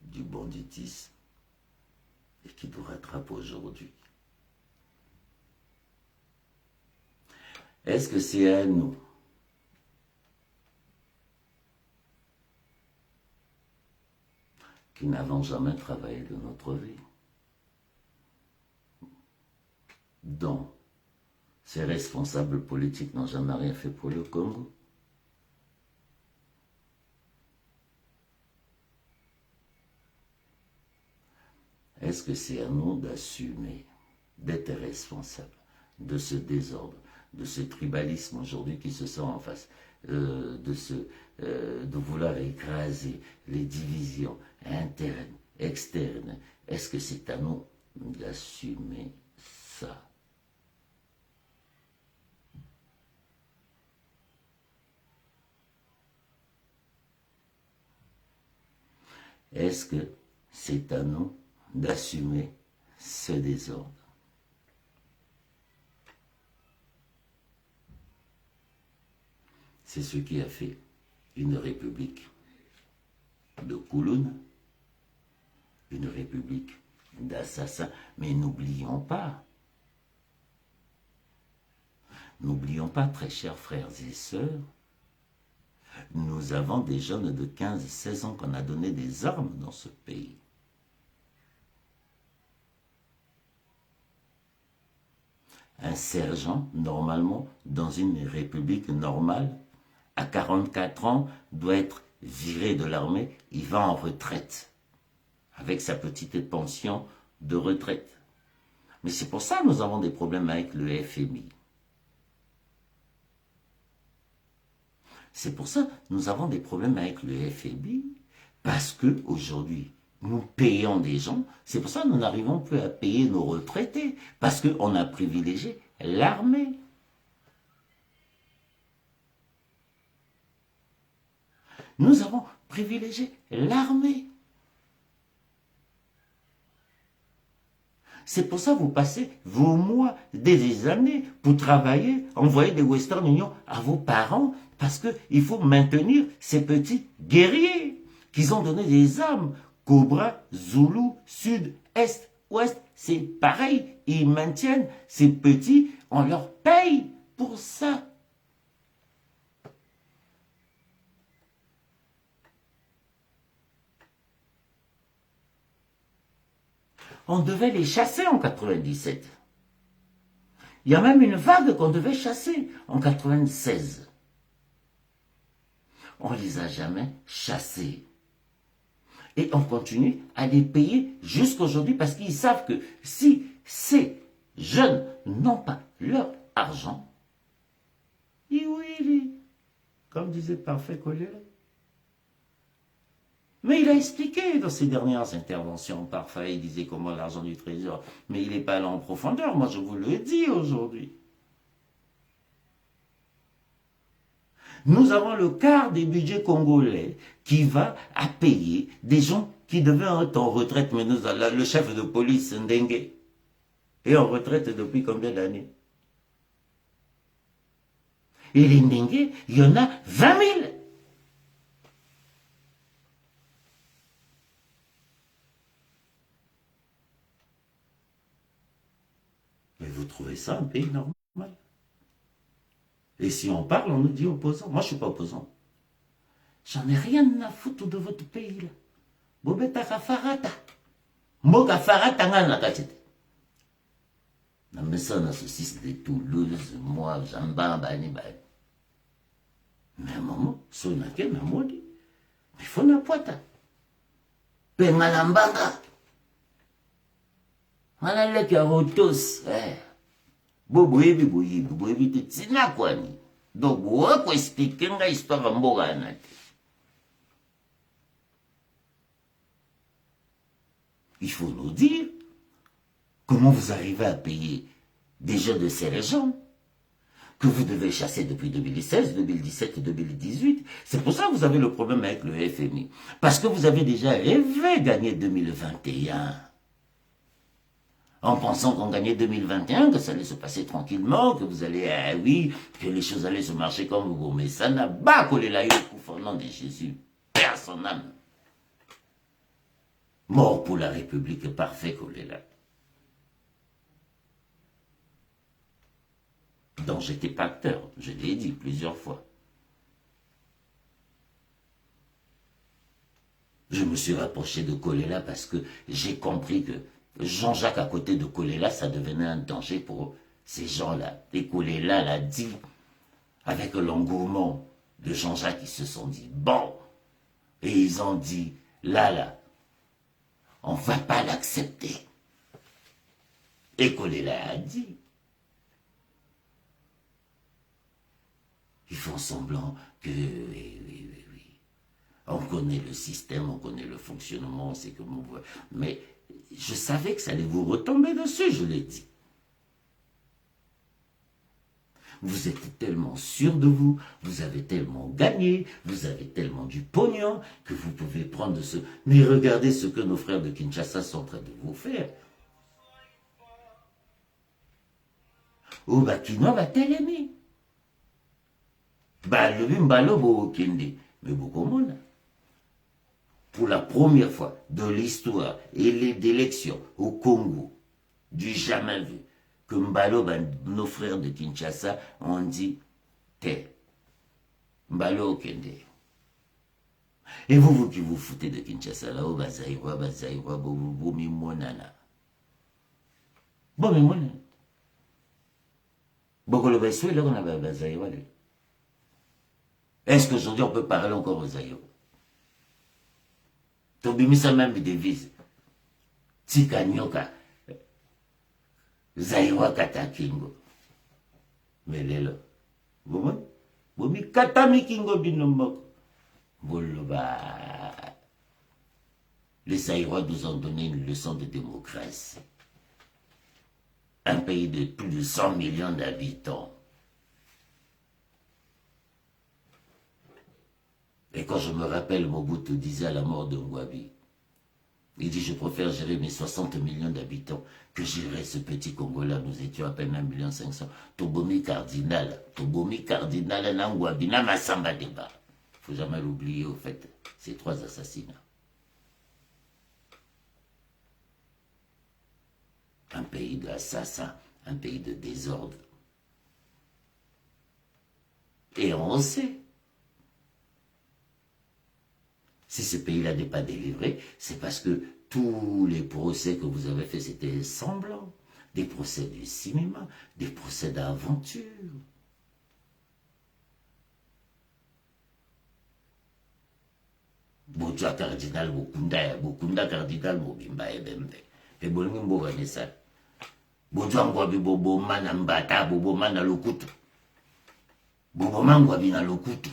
du banditisme, et qui nous rattrape aujourd'hui. Est-ce que c'est à nous qui n'avons jamais travaillé de notre vie, dont ces responsables politiques n'ont jamais rien fait pour le Congo? Est-ce que c'est à nous d'assumer, d'être responsables de ce désordre, de ce tribalisme aujourd'hui qui se sent en face, de vouloir écraser les divisions internes, externes? Est-ce que c'est à nous d'assumer ça? Est-ce que c'est à nous d'assumer ce désordre? C'est ce qui a fait une république de Kouloune, une république d'assassins. Mais n'oublions pas, très chers frères et sœurs, nous avons des jeunes de 15-16 ans qu'on a donné des armes dans ce pays. Un sergent, normalement, dans une république normale, à 44 ans, doit être viré de l'armée, il va en retraite, avec sa petite pension de retraite. Mais c'est pour ça que nous avons des problèmes avec le FMI. C'est pour ça que nous avons des problèmes avec le FMI, parce qu'aujourd'hui, nous payons des gens, c'est pour ça que nous n'arrivons plus à payer nos retraités, parce qu'on a privilégié l'armée. Nous avons privilégié l'armée. C'est pour ça que vous passez vos mois, des années, pour travailler, envoyer des Western Union à vos parents, parce qu'il faut maintenir ces petits guerriers qu'ils ont donné des armes. Cobra, Zulu, Sud, Est, Ouest, c'est pareil. Ils maintiennent ces petits, on leur paye pour ça. On devait les chasser en 97. Il y a même une vague qu'on devait chasser en 96. On ne les a jamais chassés. Et on continue à les payer jusqu'aujourd'hui parce qu'ils savent que si ces jeunes n'ont pas leur argent, comme disait Parfait Colère, Mais il a expliqué dans ses dernières interventions. Parfois, il disait comment l'argent du trésor. Mais il n'est pas allé en profondeur. Moi, je vous le dis aujourd'hui. Nous avons le quart des budgets congolais qui va à payer des gens qui devaient être en retraite. Mais nous, le chef de police, Ndengue, est en retraite depuis combien d'années? Et les Ndengue, il y en a 20 000. Mais vous trouvez ça un pays normal? Et si on parle, on nous dit opposant. Moi, je ne suis pas opposant. J'en ai rien à foutre de votre pays, là. Bobeta kafarata. Moka farata ngana kachete. Na mesa na saucisse de Toulouse, moi, jamba, bani, bani. Mais à un moment, sonake na modi. Mais il faut na poita. Pengalambanga. Manalek ya rotos. Boyebi te tina kwani. Donc, wako expliquer nga histoire mboga na te. Il faut nous dire comment vous arrivez à payer des jeunes de ces régions que vous devez chasser depuis 2016, 2017 et 2018. C'est pour ça que vous avez le problème avec le FMI. Parce que vous avez déjà rêvé gagner 2021. En pensant qu'on gagnait 2021, que ça allait se passer tranquillement, que vous allez, oui, que les choses allaient se marcher comme vous. Mais ça n'a pas collé là, au nom de Jésus. Père son âme. Mort pour la République, parfait collé là. Donc j'étais pas acteur, je l'ai dit plusieurs fois. Je me suis rapproché de Kolela parce que j'ai compris que Jean-Jacques à côté de Kolela, ça devenait un danger pour ces gens-là. Et Kolela l'a dit avec l'engouement de Jean-Jacques, ils se sont dit, bon, et ils ont dit, là, on ne va pas l'accepter. Et Kolela a dit, ils font semblant que, oui. On connaît le système, on connaît le fonctionnement, c'est comme on veut. Mais je savais que ça allait vous retomber dessus, je l'ai dit. Vous êtes tellement sûr de vous, vous avez tellement gagné, vous avez tellement du pognon, que vous pouvez prendre ce... Mais regardez ce que nos frères de Kinshasa sont en train de vous faire. Au Bakino va t'aimer. Bah, le Bimbalo bo Kende. Mais beaucoup de monde. Pour la première fois de l'histoire et d'élections au Congo, du jamais vu, que Mbalo, nos frères de Kinshasa, ont dit, Mbalo Kende. Et vous qui vous foutez de Kinshasa, là-haut, Bazaïwa, Bomi Monana. Bomi Monana. Bokolo Baïsoué, là, on a Bazaïwa. Est-ce qu'aujourd'hui, on peut parler encore aux Zaïwa? Tobimisa même des devises. Tika nyoka. Zaïwa kata kingo. Mais lelo. Bomi kata mi kingo binomoko. Boloba. Les Zaïrois nous ont donné une leçon de démocratie. Un pays de plus de 100 millions d'habitants. Et quand je me rappelle, Mobutu disait à la mort de Ngwabi, il dit, je préfère gérer mes 60 millions d'habitants que gérer ce petit Congo-là. Nous étions à peine 1,5 million. Tobomi cardinal, na Ngwabi, na Massamba Deba. Il ne faut jamais l'oublier, au fait, ces 3 assassinats. Un pays d'assassins, un pays de désordre. Et on sait. Si ce pays-là n'est pas délivré, c'est parce que tous les procès que vous avez faits, c'était semblants. Des procès du cinéma, des procès d'aventure. Boja cardinal Bokunda cardinal Mobimba Ebembe. Et Bolmi Mboganesa. Boja Ngwabi Bobo Mana Mbata, Bobo Mana Lokutu. Bobo Mangwabi na Lokutu.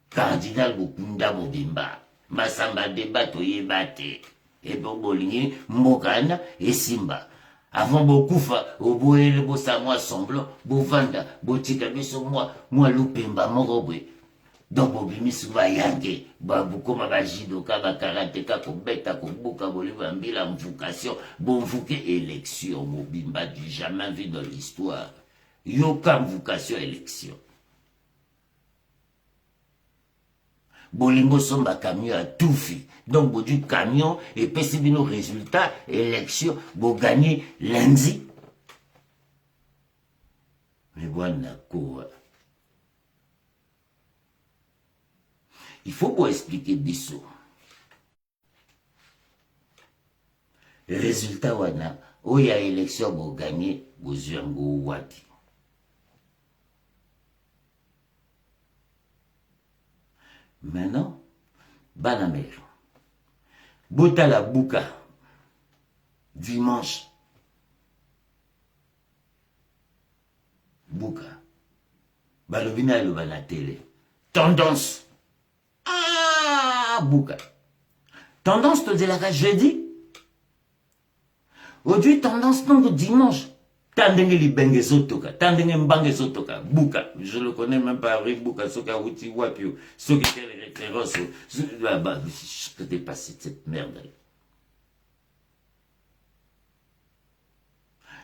Cardinal Bokunda Mobimba. masamba débat toyeba te. Et bon bolingi mbokana et simba. Avant bokufa oboyele bosamwa semblant bovanda botika biso moi lupemba morobwe. Donc bobimisi bayange babukoma bajidoka bakarateka kobeta kobuka boliva mbila mvukation bonvuke élection mobimba du jamais vu dans l'histoire. Yoka mvukation élection. Bolingo somba camion à tout fi. Donc, bo du camion, et puis si nos résultats, élection, bo gagner lundi. Mais voilà quoi. Il faut vous expliquer biso. Résultat wana, oya élection bo gagner, bo zuango wati. Maintenant, Banamer. Bota la bouka. Dimanche. Bouka. Balovina le la télé. Tendance. Ah, bouka. Tendance, te dit la jeudi. Aujourd'hui, tendance, donc dimanche. Tandenge li benge sotoka, tandenge mbange sotoka, bouka. Je le connais même pas, bouka, soka, outi, wapio, soki quelle référence, je peux dépasser cette merde.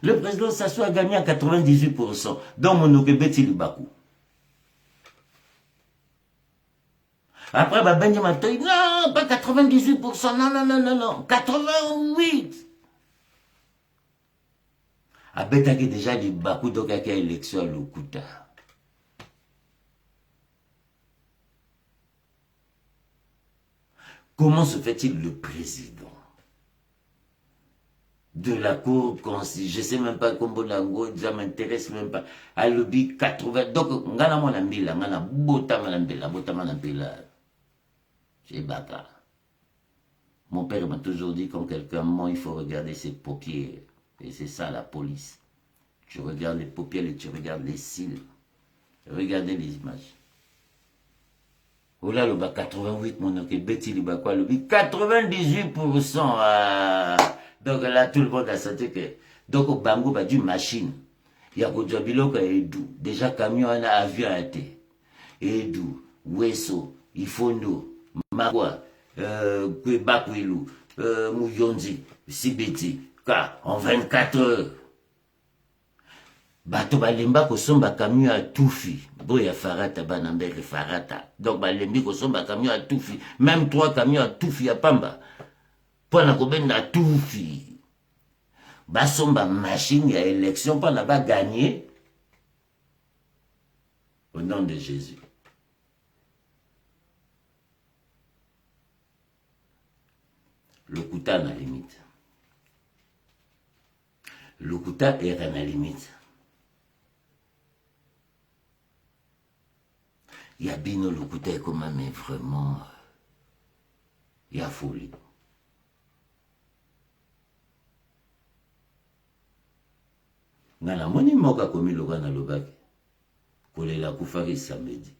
Le président Sassou a gagné à 98%, dans mon okebeti libaku. Après, Benjamin Matoy, non, pas 98%, non, 88%. Abetaki déjà les Bakou donc à quelle élection le Kouta. Comment se fait-il le président de la cour constitutionnelle? Je ne sais même pas comment l'ango, ça ne m'intéresse même pas. À l'objet 80. Donc, ngana mon ambila, ngana bota manambila. J'ai baka. Mon père m'a toujours dit quand quelqu'un ment, il faut regarder ses paupières. Et c'est ça la police. Tu regardes les paupières et tu regardes les cils. Regardez les images. Oh là, le bas 88, mon ok, Betty le bas quoi, le 98%. Donc là, tout le monde a senti que. Donc, au Bango, bah, du machine. Il y a qu'au Jabilo qui est doux. Déjà, camion, on a avion à été. Edou, Weso, Ifondo, Magua, Kwebakwilou, Mouyonzi, Sibeti. En 24 heures. Bato balemba kosomba camion à toufi. Boya farata banambere farata. Donc balembi kosomba camion à toufi. Même 3 camions à toufi à pamba. Pour la kobenda à toufi. Basomba machine à élection pour la ba gagner. Au nom de Jésus. Le Kouta à la limite. Le Kouta est à la limite. Il y a Bino le Kouta est comme mais vraiment. Il y a folie. Ngana moni moka komi loga na lobaki. Kolela kufaki samedi.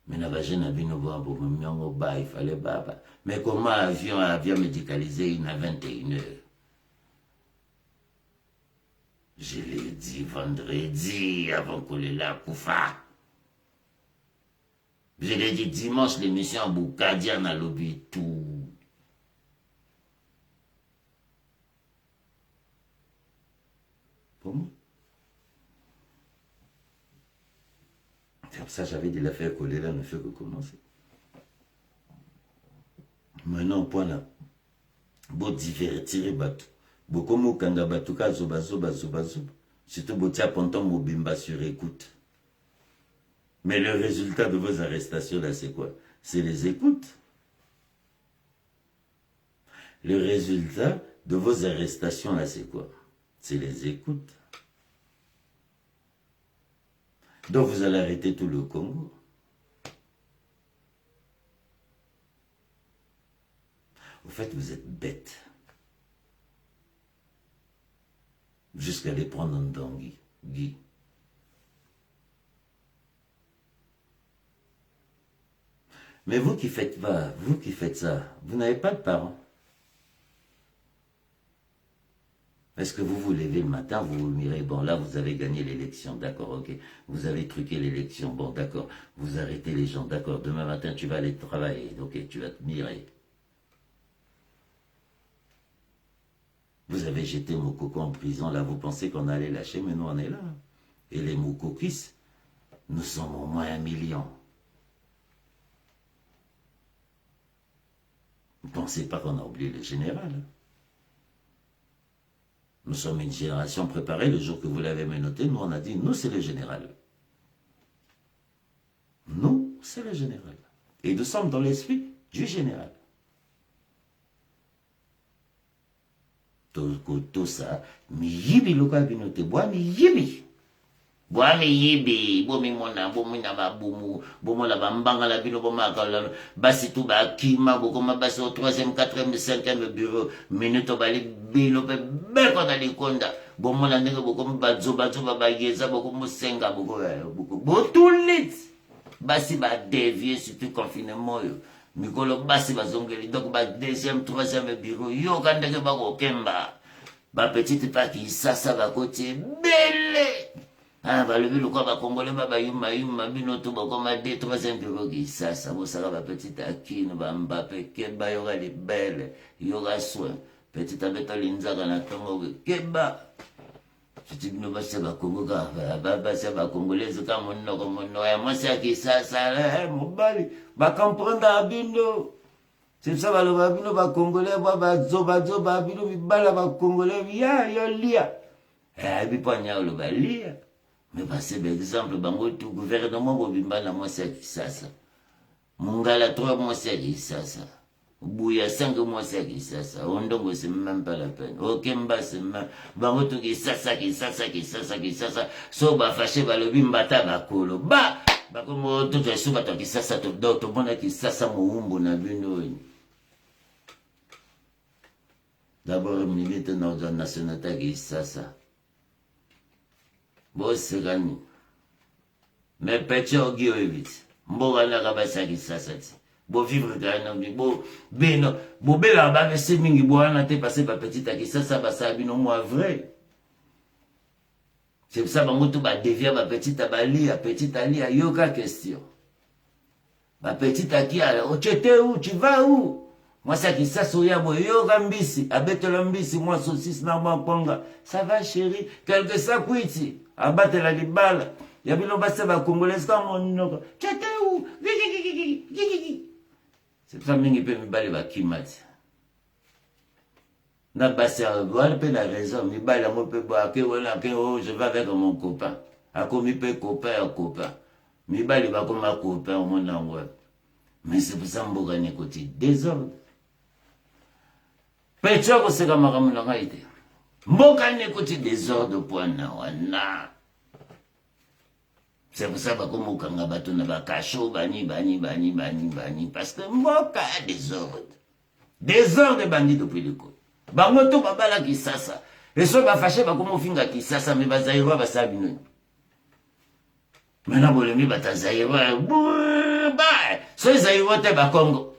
Mais na ba jeune Bino bo miongo ba il fallait baba. Mais comment avion médicalisé il a 21 heures. Je l'ai dit vendredi avant qu'on l'ait là, Koufa. Je l'ai dit dimanche, l'émission Boukadia n'a lobby tout. Pour moi. C'est pour ça que j'avais dit l'affaire choléra ne fait que commencer. Maintenant, point là. Pour divertir, bateau. Beaucoup de kanga batuka zoba. Surtout botia ponton mobimba sur écoute. Mais le résultat de vos arrestations là, c'est quoi? C'est les écoutes. Le résultat de vos arrestations là, c'est quoi? C'est les écoutes. Donc vous allez arrêter tout le Congo. Au fait, vous êtes bêtes. Jusqu'à les prendre en dangui. Guy. Mais vous qui faites ça, vous n'avez pas de parents. Est-ce que vous vous levez le matin, vous vous mirez, bon là vous avez gagné l'élection, d'accord, ok. Vous avez truqué l'élection, bon d'accord. Vous arrêtez les gens, d'accord. Demain matin tu vas aller travailler, ok, tu vas te mirer. Vous avez jeté Moukoko en prison, là vous pensez qu'on allait lâcher, mais nous on est là. Et les Moukokis, nous sommes au moins 1 million. Vous ne pensez pas qu'on a oublié le général? Nous sommes une génération préparée. Le jour que vous l'avez menotté, nous on a dit, nous c'est le général. Nous c'est le général. Et nous sommes dans l'esprit du général. Tout ça, mi yibi loka binote, bois mi yibi. Bois mi yibi, bomi mona, bomi na ba boumou, bomo la bambanga la bino boma kala, basi tout ba kima, bokoma basi au 3e, 4e, 5e bureau, minute bali bino pe beko na likonda, bomo la ndenge bokoma bazo ba yeza, bokomo senga boko, botulit, basi ba dévier surtout confinement yo. Mikolo basi bazongeli, donc ba 2e, 3e bureau, yo kandeke bako kemba, ba petite pa ki sasa ba kote belle. Ah, bah, le but, quoi, bah, Congolais, bah, yuma, bino, tout, bah, comme à 2, 3e bureau, qui, ça, vous savez, bah, petite Akine, bah, Mbappé, Keba, y'aura les belles, y'aura soin, petite Abeta Linzaga, na Tongo, Keba. Je dis, nous, bah, c'est, bah, Congo, bah, c'est, bah, Congolais, c'est comme mon nom, et moi, c'est qui, ça, mon bali, bah, comprendre, à bino. C'est ça, bah, le, bah, bino, bah, Congolais, bah, zoba, bino, bah, bah, Congolais, ya, lia. Eh, puis, pas, le, bah, lia. Mais parce que, par exemple, bango tout gouvernement bobimba na mwasi ya Kisasa. Mungala 3 mwasi ya Kisasa. Bouya 5 mwasi ya Kisasa. Ondongo c'est même pas la peine. Okemba c'est même. Bango tout Kisasa. So ba fâché ba lobi mbata bakolo. Ba! Bakomo tout ya sou bato Kisasa to do to bona Kisasa moumbo na bino. D'abord, milite na nationalité Kisasa. Bosekani. Mais petit orgueil évite. Mboga na kabasa Kisasa ti. Bo vivre kana bo beno bo bela ba se mingi bo ana te passer ba petite à Kisasa ba sa bino moi vrai. C'est pour ça bango tout ba dévier ba petite à Bali, à petite ali à yoka question. Ba petite à qui alors tu étais où, tu vas où? Moi ça Kisasa oya bo yoka mbisi, abetela mbisi moi saucisse na mponga. Ça va chérie, quelque ça kuiti. Abattre la libala. Il y a bien un ba congolais comme mon. Tu étais où? C'est ça mingi pe mi bale ba kimati. Na basse voilà pe la raison, mi bale mo pe ba ke wala ke oh je vais avec mon copain. A komi pe copain. Mi bale ba comme copain au monde en web. Mais c'est pour ça mboga ne côté désordre. Pecho ko se kama kama na ngaite. Mboka ne côté désordre poana wana. C'est pour ça que comme okanga bato na bakasho bani parce que mboka a désordre. Désordre bandi depuis le coup. Bango to babala Kisasa. Et so ba fâché ba comme finga Kisasa mais bazairwa basabino. Maintenant bolemi batazairwa ba so zairwa te ba Congo.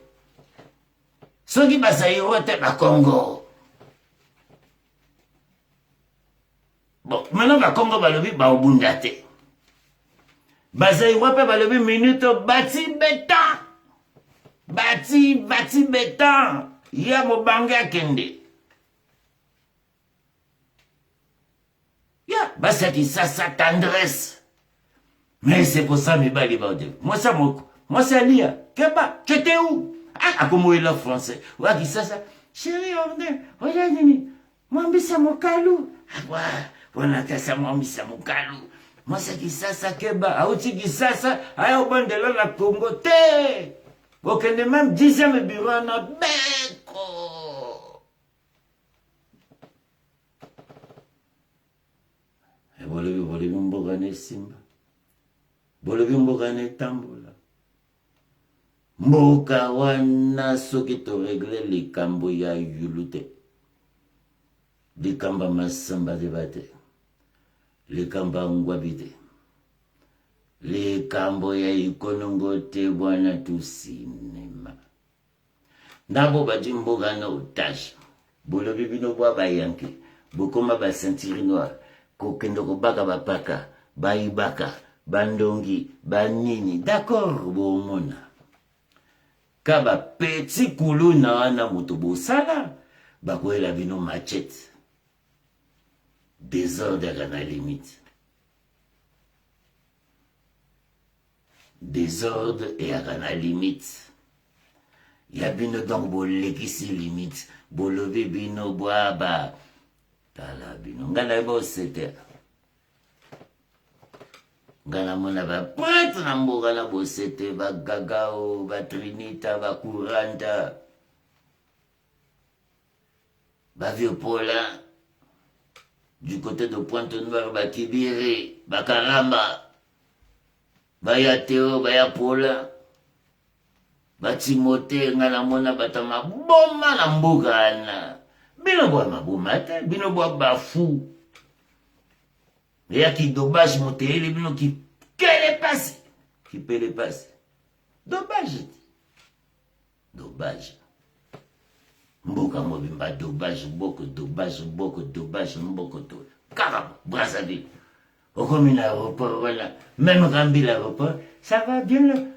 So ki bazairwa te ba Congo. Bon, maintenant ba Congo ba lobi ba obundate. Bazaïwa pe balobi minute bati béton. Bati béton. Ya mobanga kende. Ya, basa Kisasa tendresse. Mais c'est pour ça, mes bali bordel. Moi, ça lia. Keba, tu étais où? Ah, comment il est français? Ouah, Kisasa. Chérie, on est. Regarde, Nini. Moi, mbisa mokalou. Ah, ouais. On a cassé moi, mbisa mokalou. Moi, c'est Kisasa Keba. Aouti Kisasa. Aïe, au bon de là, la Congo. Té. Aucun de même 10e bureau, on a beko. Et volevi mbogane simba. Volevi mbogane tambola. Mboka wana soki to régler les kambo ya yulute. Les kamba masamba de bate. Les kamba ngwabite. likambo ya ikonongo te bwana tu sinema ndabo badi mboka na otage bolobi bino bwa bayanke bokoma basentiri noire kokende kobaka bapaka bayibaka bandongi banini d'accord bomona ka bapeti kulu na wana moto bosala bakoyela bino machete désordre na limite désordre eyaka na limite ya bino donc bolekisi limite bolobi bino bwaba tala bino nga na yeba osetela nga namona baprêtre na mboka na bosete bagagao batrinita bakuranta bavieux Paulin du côté de Pointe-Noire bakibiri bakaramba baya Théo baya Paulin batimote nga namona batama boma na mboka wana bino bwa maboma te bino bwa bafu ya kidobage moteyeli bino kipele pasi dobage mboka mobimba dobage mboko to kaka Brazzaville okomi na aéroport wana même kambi l'aéroport ça va bien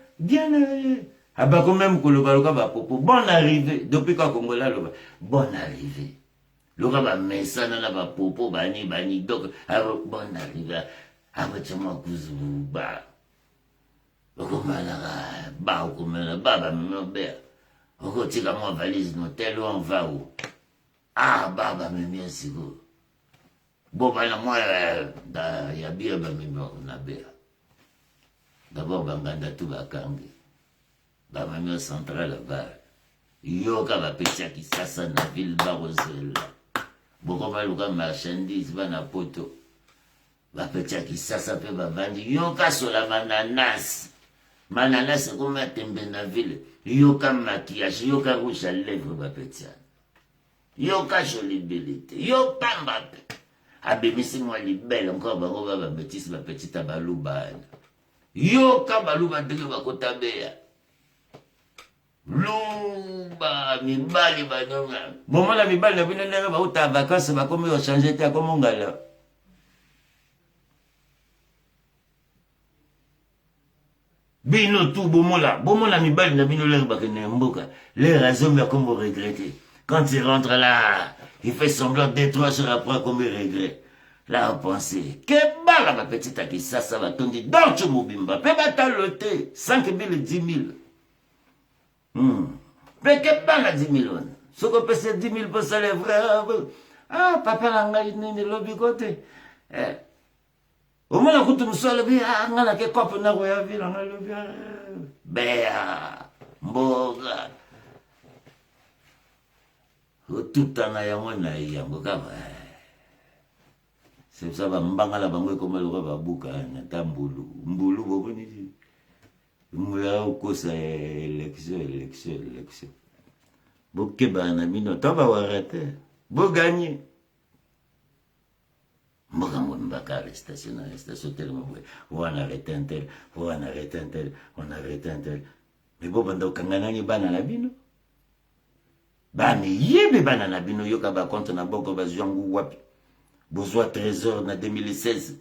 abako même kolobaloka bapopo bonne arrivée depuis kwa kongola loba bonne arrivée loka bamesana na bapopo bani donc bonne arrivée abatyama kuzuba okomalaka ba okomela baba memobea okotika mwa valise notel on va où baba memia siko bobana mwa ya bia bamemi na bea d'abord banganda tu bakangi bamami central bar yoka bapetiaki sasa na ville barozela bokobaluka marchandise bana poto bapetiaki sasa mpe bavandi yoka sola mananasi ekoma tembe na ville yoka maquillage yoka rouge à lèvre bapetiana yoka jolibilité yo pamba mpe abemisi mwa libele encore bango bababetisi bapetita baluba yoka baluba ndenge bakota beya luba mibali banyonga bomona mibali na bino ndenge bauta vacances bakomi ochange te akomi ngala bino tu bomona mibali na bino lere bakende mboka lere azomi akomi regretter quand il rentre là il fait semblant 2-3 jours après akomi regret là on pensait que bala bapetite à Kisasa batondi donc mobimba pe batalo te 5 000 10 000 peke bana 10 000 wana soko pese 10 000 posa les frères papa na ngai nini lobi kote omona kutu muso alobi nga na ke kopo na koya vila nga lobi bea mboga otutana yango na yango kaka c'est ça bambangala bango ekoma loka babuka na ta mbulu boboni moya okosa élection bokeba na bino to bawara te boganye mboka mbaka arrestation tellement on arrête un tel mais bo banda okanganani bana na bino bana yebe bana na bino yoka bakonte na boko bazwangu wapi bozwa trésor na 2016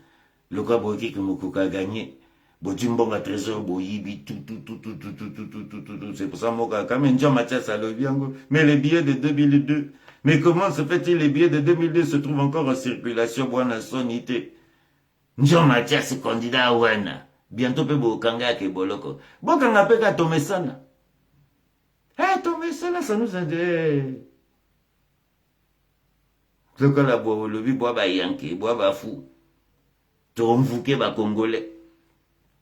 loka boki que mokoka gagné bojimbonga trésor boyibi tout c'est pour ça moka quand même Jean Mathias alobiango mais les billets de 2002 mais comment se fait-il les billets de 2002 se trouvent encore en circulation bwana sonité Jean Mathias candidat wana bientôt pe bokanga ke boloko bokanga pe ka tomesana tomesana ça nous intéresse. Lokola bo lobi bois ba yanke bois ba fou tomvuke ba congolais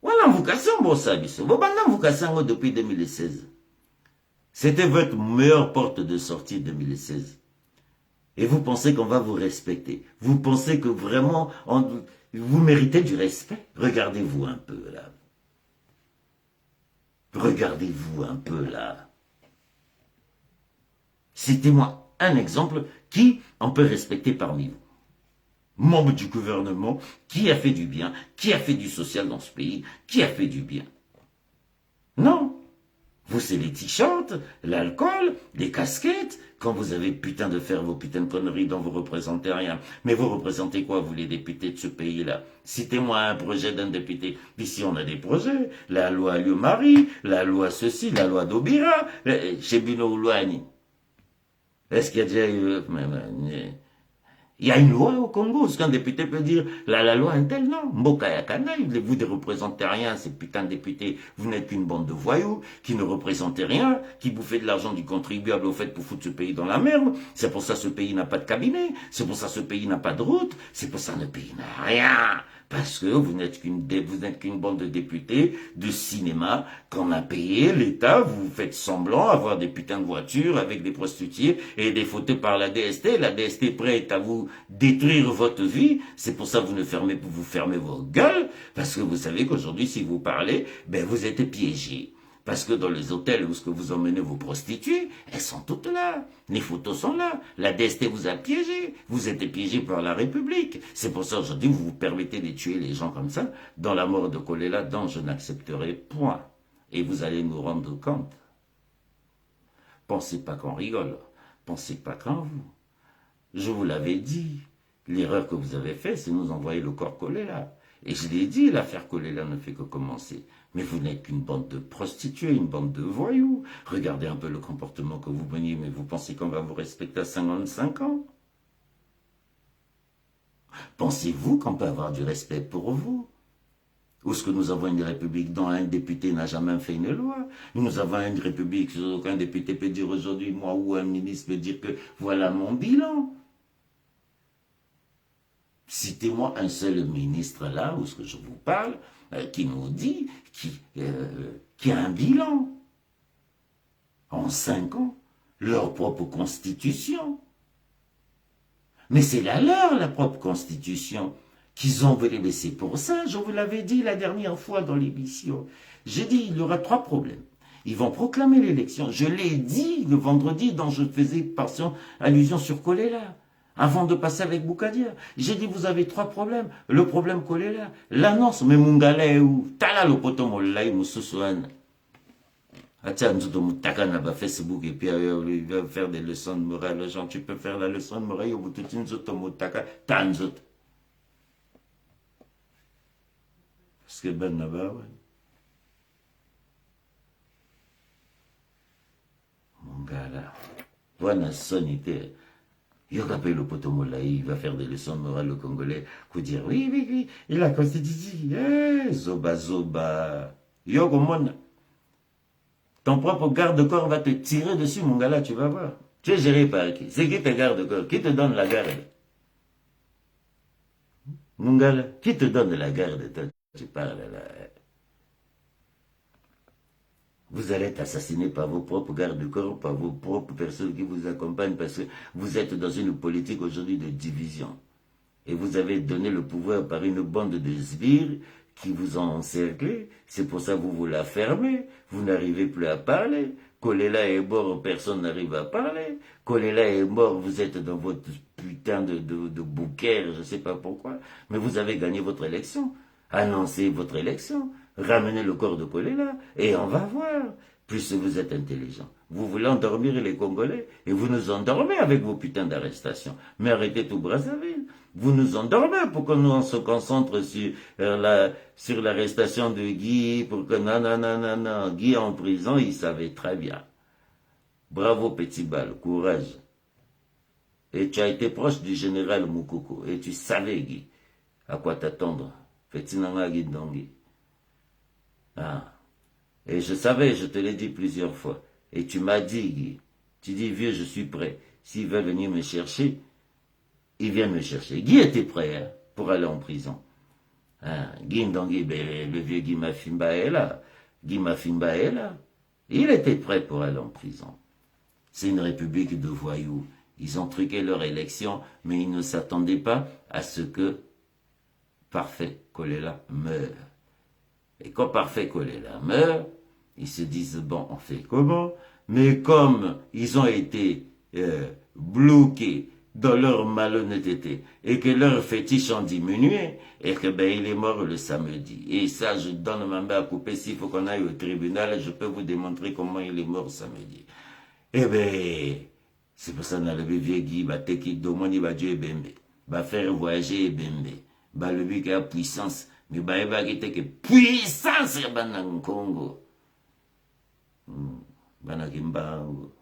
wala mvukation bosa biso bobanda mvukation depuis 2016 c'était votre meilleure porte de sortie 2016 et vous pensez qu'on va vous respecter, vous pensez que vraiment vous méritez du respect. Regardez-vous un peu là, citez-moi un exemple qui on peut respecter parmi vous. membre du gouvernement, qui a fait du bien, qui a fait du social dans ce pays, qui a fait du bien. Non. Vous, c'est les t-shirts, l'alcool, les casquettes, quand vous avez putain de faire vos putains de conneries dont vous représentez rien. Mais vous représentez quoi, vous, les députés de ce pays-là? Citez-moi un projet d'un député. Ici, on a des projets. La loi Lieu-Marie, la loi ceci, la loi d'Aubira, chez Bino Oulouani. Est-ce qu'il y a déjà eu... Il y a une loi au Congo, ce qu'un député peut dire, la loi est telle, non. Mboka Yakana, vous ne représentez rien, ces putains de députés. Vous n'êtes qu'une bande de voyous, qui ne représentez rien, qui bouffez de l'argent du contribuable au fait pour foutre ce pays dans la merde. C'est pour ça que ce pays n'a pas de cabinet, c'est pour ça que ce pays n'a pas de route, c'est pour ça que le pays n'a rien. Parce que vous n'êtes qu'une bande de députés de cinéma qu'on a payé, l'État, vous faites semblant avoir des putains de voitures avec des prostituées et des fauteuils par la DST. La DST est prête à vous détruire votre vie. C'est pour ça que vous fermez vos gueules. Parce que vous savez qu'aujourd'hui, si vous parlez, ben, vous êtes piégés. Parce que dans les hôtels où vous emmenez vos prostituées, elles sont toutes là. Les photos sont là. La DST vous a piégé. Vous êtes piégé par la République. C'est pour ça aujourd'hui vous vous permettez de tuer les gens comme ça. Dans la mort de Kolela, dont je n'accepterai point. Et vous allez nous rendre compte. Pensez pas qu'on rigole. Pensez pas qu'en vous. Je vous l'avais dit. L'erreur que vous avez faite, c'est nous envoyer le corps Kolela. Et je l'ai dit, l'affaire Kolela ne fait que commencer. Mais vous n'êtes qu'une bande de prostituées, une bande de voyous. Regardez un peu le comportement que vous meniez, mais vous pensez qu'on va vous respecter à 55 ans? Pensez-vous qu'on peut avoir du respect pour vous? Ou est-ce que nous avons une république dont un député n'a jamais fait une loi? Nous avons une république où aucun député peut dire aujourd'hui, moi, ou un ministre peut dire que voilà mon bilan. Citez-moi un seul ministre là, où ce que je vous parle, qui nous dit, qui a un bilan. En 5 ans, leur propre constitution. Mais c'est la leur, la propre constitution, qu'ils ont voulu laisser pour ça. Je vous l'avais dit la dernière fois dans l'émission. J'ai dit, il y aura 3 problèmes. Ils vont proclamer l'élection. Je l'ai dit le vendredi, dont je faisais allusion sur Kolela. Avant de passer avec Boukadia, j'ai dit vous avez 3 problèmes. Le problème Kolela, l'annonce, mais Mungale ou Tala le potom olai mususuan. Atia nous de Facebook et puis il va faire des leçons de morale. Les gens, tu peux faire la leçon de morale au bout de une zotomotaka, tanzot. Parce que ben naba, Mungala, voilà sonité. Il rappelle le potomolaï, il va faire des leçons de morale au Congolais pour dire oui, oui, oui, et la constitution, zoba, zoba. Yogomon, ton propre garde-corps va te tirer dessus, mon gars là, tu vas voir. Tu es géré par qui? C'est qui te garde-corps? Qui te donne la garde? Mon gars là, qui te donne la garde? Toi, tu parles là. Vous allez être assassiné par vos propres gardes-corps, par vos propres personnes qui vous accompagnent, parce que vous êtes dans une politique aujourd'hui de division. Et vous avez donné le pouvoir par une bande de sbires qui vous ont encerclé. C'est pour ça que vous la fermez. Vous n'arrivez plus à parler. Kolela est mort, personne n'arrive à parler. Kolela est mort, vous êtes dans votre putain de bouquet, je ne sais pas pourquoi. Mais vous avez gagné votre élection. Annoncez votre élection. Ramenez le corps de Kolela et on va voir. Plus vous êtes intelligent. Vous voulez endormir les Congolais et vous nous endormez avec vos putains d'arrestations. Mais arrêtez tout Brazzaville. Vous nous endormez pour que nous on se concentre sur l'arrestation de Guy, pour que non. Guy en prison, il savait très bien. Bravo petit bal, courage. Et tu as été proche du général Moukoko et tu savais Guy à quoi t'attendre. Fetinanga Guy Dongui. Ah. Et je savais, je te l'ai dit plusieurs fois. Et tu m'as dit, Guy, tu dis, vieux, je suis prêt. S'il veut venir me chercher, il vient me chercher. Guy était prêt hein, pour aller en prison. Ah, Guy Ndongui, le vieux Guy Mafimba est là. Guy Mafimba est là. Il était prêt pour aller en prison. C'est une république de voyous. Ils ont truqué leur élection, mais ils ne s'attendaient pas à ce que Parfait Kolela meure. Et quand Parfait Kolela meurt, ils se disent, bon, on fait comment? Mais comme ils ont été bloqués dans leur malhonnêteté, et que leurs fétiches ont diminué, et que il est mort le samedi. Et ça, je donne ma main à couper. S'il faut qu'on aille au tribunal, je peux vous démontrer comment il est mort samedi. Eh bien, c'est pour ça que le vieux Guy, qui domine, va Dieu Bembe, va faire voyager Bembe, va le but qui a puissance, mais va que puissance dans Congo. Bana Kimbango,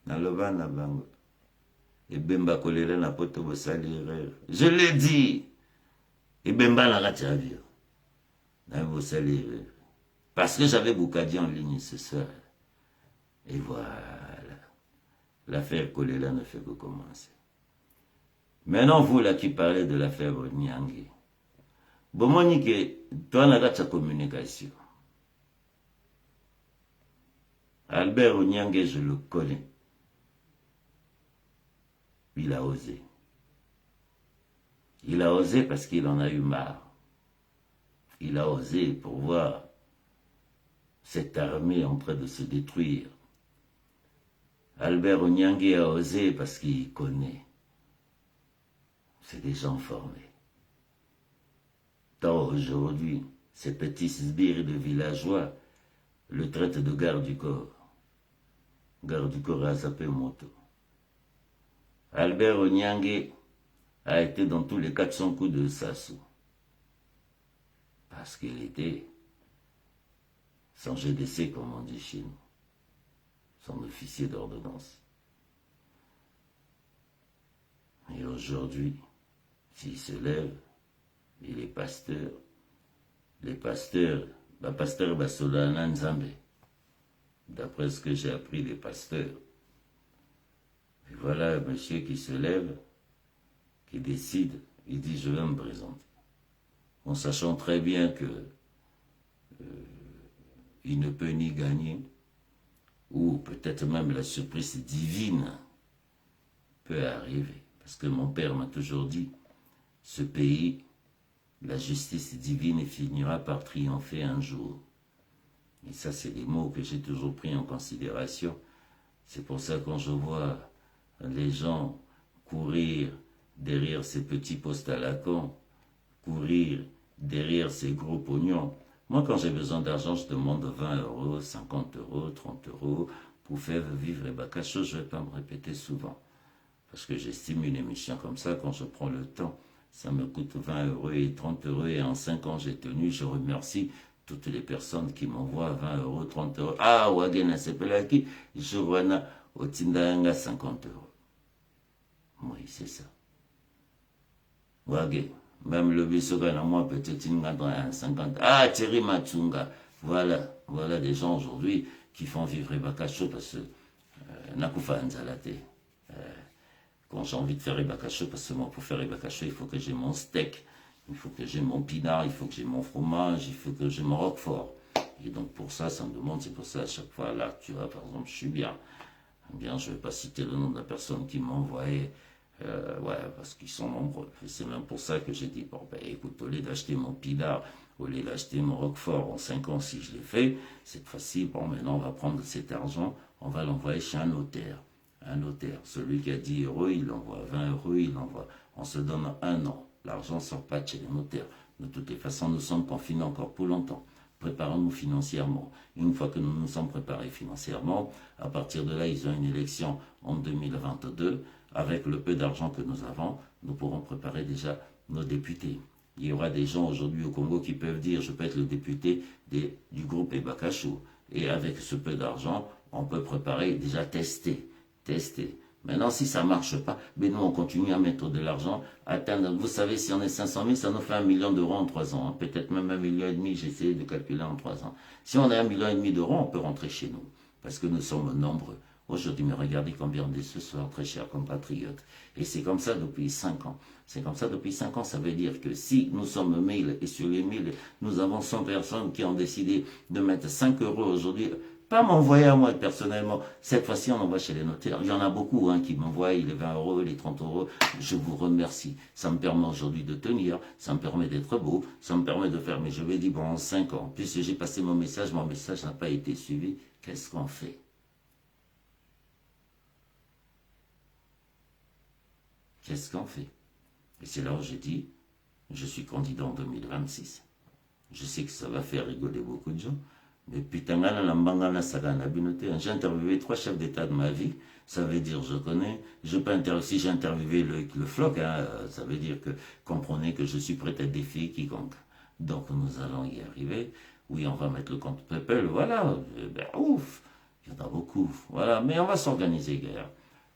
dans le vent na bango. Et Bemba Kolele na poto bosalire. Je l'ai dit. Et Bemba na ratavio. Na bosalire. Parce que j'avais Boukadi en ligne ce soir. Et voilà. L'affaire Kolela ne fait que commencer. Maintenant, vous là qui parlez de l'affaire Onyangue. Bon, Monique, toi, n'a pas de communication. Albert Onyangue, je le connais. Il a osé. Il a osé parce qu'il en a eu marre. Il a osé pour voir cette armée en train de se détruire. Albert Onyangue a osé parce qu'il connaît. C'est des gens formés. Tant aujourd'hui, ces petits sbires de villageois le traitent de garde du corps. Garde du corps a zappé moto. Albert Onyangue a été dans tous les 400 coups de Sassou. Parce qu'il était son GDC, comme on dit chez nous. Son officier d'ordonnance. Et aujourd'hui, s'il se lève, il est pasteur. Les pasteurs, pasteur Basolana Nzambe. D'après ce que j'ai appris des pasteurs. Et voilà un monsieur qui se lève, qui décide, il dit je vais me présenter. En sachant très bien que il ne peut ni gagner, ou peut-être même la surprise divine peut arriver. Parce que mon père m'a toujours dit, ce pays, la justice divine finira par triompher un jour. Et ça, c'est des mots que j'ai toujours pris en considération. C'est pour ça que quand je vois les gens courir derrière ces petits postes à la con, courir derrière ces gros pognons. Moi, quand j'ai besoin d'argent, je demande 20 euros, 50 euros, 30 euros pour faire vivre Bakacho. Je ne vais pas me répéter souvent. Parce que j'estime une émission comme ça, quand je prends le temps, ça me coûte 20 euros et 30 euros. Et en 5 ans, j'ai tenu. Je remercie toutes les personnes qui m'envoient 20 euros, 30 euros. Ah, Wagena Sepelaki, je vois au Tindanga 50 euros. Oui, c'est ça. Wagé, même le Bissoga, moi, peut-être une 50. Ah, Thierry Matsunga. Voilà des gens aujourd'hui qui font vivre Bakacho parce que Nakufa Nzalate. Quand j'ai envie de faire Bakacho, parce que moi, pour faire Bakacho, il faut que j'ai mon steak, il faut que j'ai mon pinard, il faut que j'ai mon fromage, il faut que j'ai mon roquefort. Et donc, pour ça, ça me demande, c'est pour ça, à chaque fois, là, tu vois, par exemple, je suis bien. Bien, je ne vais pas citer le nom de la personne qui m'a envoyé. Ouais, parce qu'ils sont nombreux. Et c'est même pour ça que j'ai dit, bon, ben écoute, au lieu d'acheter mon pinard, au lieu d'acheter mon roquefort en 5 ans, si je l'ai fait, cette fois-ci, bon, maintenant, on va prendre cet argent, on va l'envoyer chez un notaire. Un notaire, celui qui a 10 euros, il envoie 20 euros, il envoie. On se donne 1 an. L'argent ne sort pas de chez les notaires. De toutes les façons, nous sommes confinés encore pour longtemps. Préparons-nous financièrement. Une fois que nous nous sommes préparés financièrement, à partir de là, ils ont une élection en 2022. Avec le peu d'argent que nous avons, nous pourrons préparer déjà nos députés. Il y aura des gens aujourd'hui au Congo qui peuvent dire je peux être le député du groupe Ebakacho. Et avec ce peu d'argent, on peut préparer, déjà tester. Maintenant, si ça ne marche pas, mais nous, on continue à mettre de l'argent, atteindre. Vous savez, si on est 500 000, ça nous fait 1 million d'euros en 3 ans. Hein. Peut-être même 1,5 million, j'ai essayé de calculer en 3 ans. Si on a 1,5 million d'euros, on peut rentrer chez nous, parce que nous sommes nombreux. Aujourd'hui, mais regardez combien on est ce soir, très chers compatriotes. Et c'est comme ça depuis 5 ans. C'est comme ça depuis 5 ans. Ça veut dire que si nous sommes 1000 et sur les 1000, nous avons 100 personnes qui ont décidé de mettre 5 euros aujourd'hui, pas m'envoyer à moi personnellement. Cette fois-ci, on envoie chez les notaires. Il y en a beaucoup qui m'envoient les 20 euros, les 30 euros. Je vous remercie. Ça me permet aujourd'hui de tenir. Ça me permet d'être beau. Ça me permet de faire. Mais je vais dire, bon, en 5 ans, puisque j'ai passé mon message n'a pas été suivi. Qu'est-ce qu'on fait? Qu'est-ce qu'on fait? Et c'est là où je dis, je suis candidat en 2026. Je sais que ça va faire rigoler beaucoup de gens. Mais putain, j'ai interviewé 3 chefs d'État de ma vie. Ça veut dire, je connais. Si j'ai interviewé le floc, hein, ça veut dire que comprenez que je suis prêt à défier quiconque. Donc nous allons y arriver. Oui, on va mettre le compte People, voilà. Ben, ouf, il y en a beaucoup. Voilà, mais on va s'organiser, gars.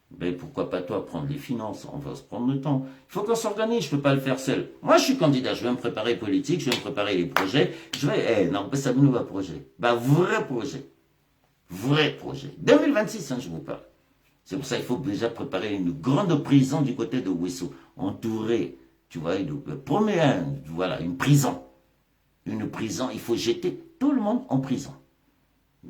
Ben, pourquoi pas toi prendre les finances? On va se prendre le temps. Il faut qu'on s'organise, je ne peux pas le faire seul. Moi, je suis candidat, je vais me préparer politique, je vais me préparer les projets. Je vais, non, ça me va projet. Ben, vrai projet. Vrai projet. 2026, hein, je vous parle. C'est pour ça qu'il faut déjà préparer une grande prison du côté de Ouessou. Entourée, tu vois, voilà, une prison. Une prison, il faut jeter tout le monde en prison.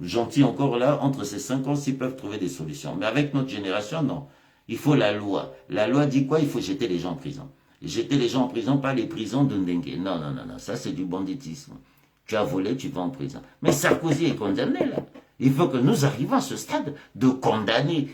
Gentil encore là, entre ces 5 ans, s'ils peuvent trouver des solutions. Mais avec notre génération, non. Il faut la loi. La loi dit quoi? Il faut jeter les gens en prison. Jeter les gens en prison, pas les prisons de Ndengue. Non, non, non, non, ça c'est du banditisme. Tu as volé, tu vas en prison. Mais Sarkozy est condamné là. Il faut que nous arrivions à ce stade de condamner.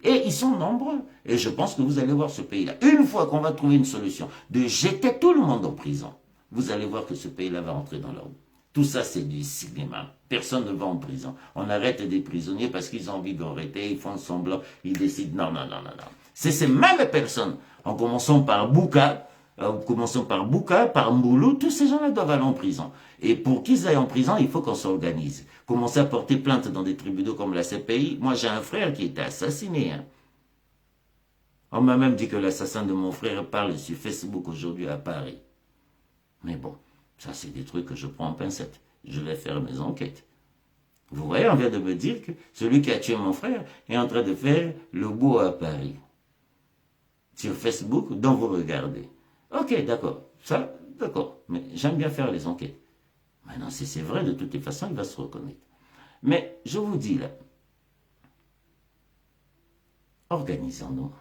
Et ils sont nombreux. Et je pense que vous allez voir ce pays-là. Une fois qu'on va trouver une solution de jeter tout le monde en prison, vous allez voir que ce pays-là va entrer dans l'ordre. Tout ça, c'est du cinéma. Personne ne va en prison. On arrête des prisonniers parce qu'ils ont envie d'arrêter, ils font semblant, ils décident. Non, non, non, non, non. C'est ces mêmes personnes, en commençant par Bouka, par Mboulou, tous ces gens-là doivent aller en prison. Et pour qu'ils aillent en prison, il faut qu'on s'organise. Commencer à porter plainte dans des tribunaux comme la CPI. Moi, j'ai un frère qui était assassiné. Hein. On m'a même dit que l'assassin de mon frère parle sur Facebook aujourd'hui à Paris. Mais bon. Ça, c'est des trucs que je prends en pincette. Je vais faire mes enquêtes. Vous voyez, on vient de me dire que celui qui a tué mon frère est en train de faire le beau à Paris. Sur Facebook, dont vous regardez. Ok, d'accord. Ça, d'accord. Mais j'aime bien faire les enquêtes. Maintenant, si c'est vrai, de toutes les façons, il va se reconnaître. Mais, je vous dis là, organisons-nous.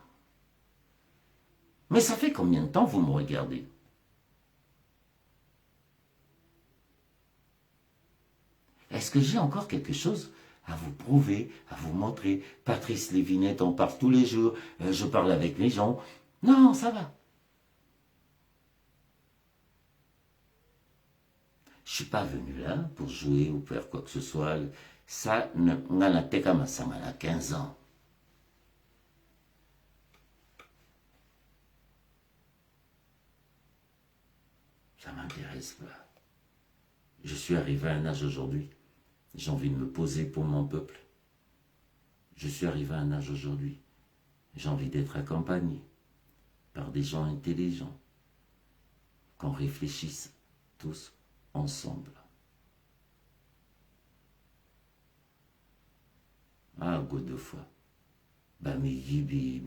Mais ça fait combien de temps vous me regardez? Est-ce que j'ai encore quelque chose à vous prouver, à vous montrer? Patrice Lévinette, on parle tous les jours, je parle avec les gens. Non, ça va. Je ne suis pas venu là pour jouer ou faire quoi que ce soit. Ça, on a 15 ans. Ça m'intéresse pas. Je suis arrivé à un âge aujourd'hui. J'ai envie de me poser pour mon peuple. Je suis arrivé à un âge aujourd'hui. J'ai envie d'être accompagné par des gens intelligents. Qu'on réfléchisse tous ensemble. Ah, Godefroy. Ba migibi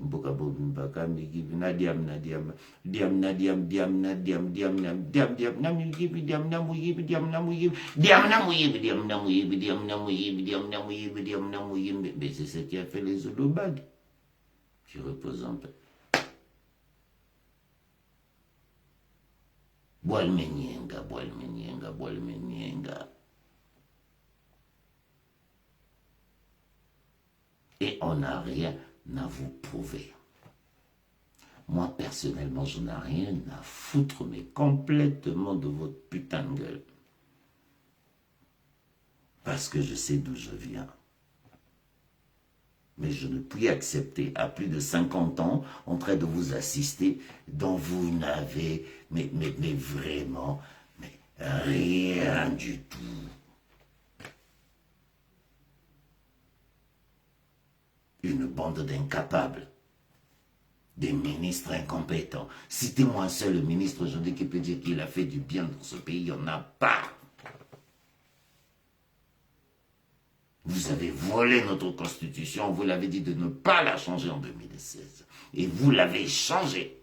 mboka bobi mbaka migibi na diam na migibi diam na mugibi. Mais c'est ce qui a fait les Olobag qui reposent en paix. Boal menyenga. Et on n'a rien à vous prouver. Moi, personnellement, je n'ai rien à foutre, mais complètement de votre putain de gueule. Parce que je sais d'où je viens. Mais je ne puis accepter, à plus de 50 ans, en train de vous assister, dont vous n'avez, mais vraiment, mais rien du tout. Une bande d'incapables, des ministres incompétents. Citez-moi un seul ministre aujourd'hui qui peut dire qu'il a fait du bien dans ce pays, il n'y en a pas. Vous avez volé notre constitution, vous l'avez dit de ne pas la changer en 2016. Et vous l'avez changée.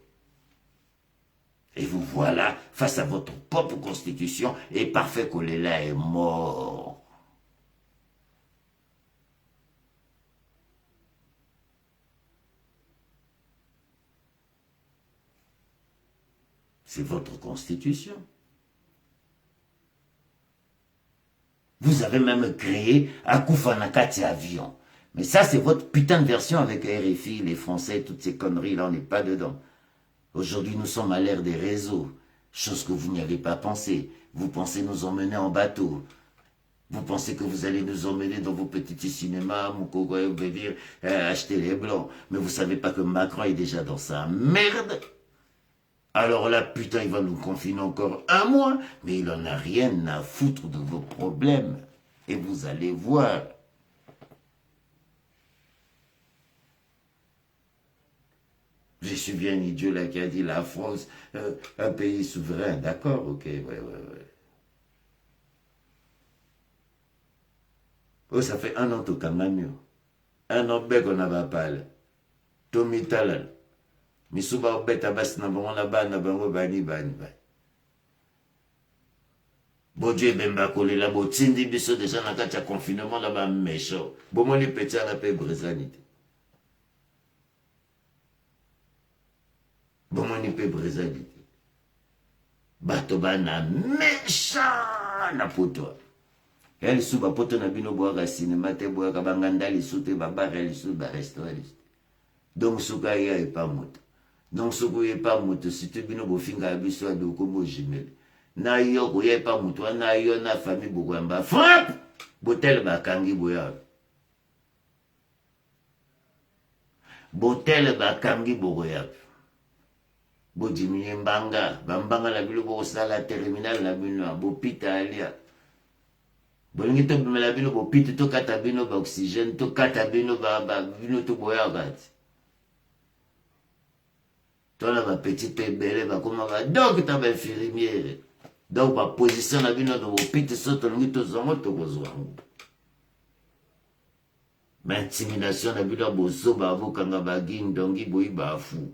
Et vous voilà face à votre propre constitution, et Parfait Kolela est mort. C'est votre constitution. Vous avez même créé Akoufa Nakati avion. Mais ça, c'est votre putain de version avec RFI, les Français, toutes ces conneries-là, on n'est pas dedans. Aujourd'hui, nous sommes à l'ère des réseaux, chose que vous n'y avez pas pensé. Vous pensez nous emmener en bateau. Vous pensez que vous allez nous emmener dans vos petits cinémas, Moukoko, vous pouvez dire, acheter les blancs. Mais vous savez pas que Macron est déjà dans sa merde. Alors là, putain, il va nous confiner encore un mois, mais il en a rien à foutre de vos problèmes. Et vous allez voir. Je suis bien idiot là qui a dit la France, un pays souverain. D'accord, ok, ouais. Oh, ça fait un an tout quand même. Un an bec on n'a pas là. Tommy Talal. Misuba beta bas na bango na bango bani. Bodje bemba kolela botindi biso déjà na kati ya confinement na ba méchant. Bomoni petit na pe brésanité. Bomoni pe brésanité. Bato bana méchant na poto. Elle sous ba poto na bino boaka cinéma te boaka banganda lisu te ba bar lisu ba restaurant. Donc souka ya e pas moto. Donc souko ye pas moto si tu bino bofinga biso ado komo jimel. Na yo ko ye pas moto na yo na famille bokamba frappe botel bakangi boya. Botel bakangi boya. Bodimi mbanga bambanga la bilo bo sala terminal la bino bo pita alia. Bolingi to bimela bino bo pita to kata bino ba oxygène to kata bino ba bino to boya gati. Toi là, ma petite belle, va comme un docteur infirmière. Donc, ma position la vie dans vos pites, saute le mythe aux hommes, tout aux hommes. Mais intimidation la vie dans vos os, bavo, kangabagin, dongi, boi, bafou.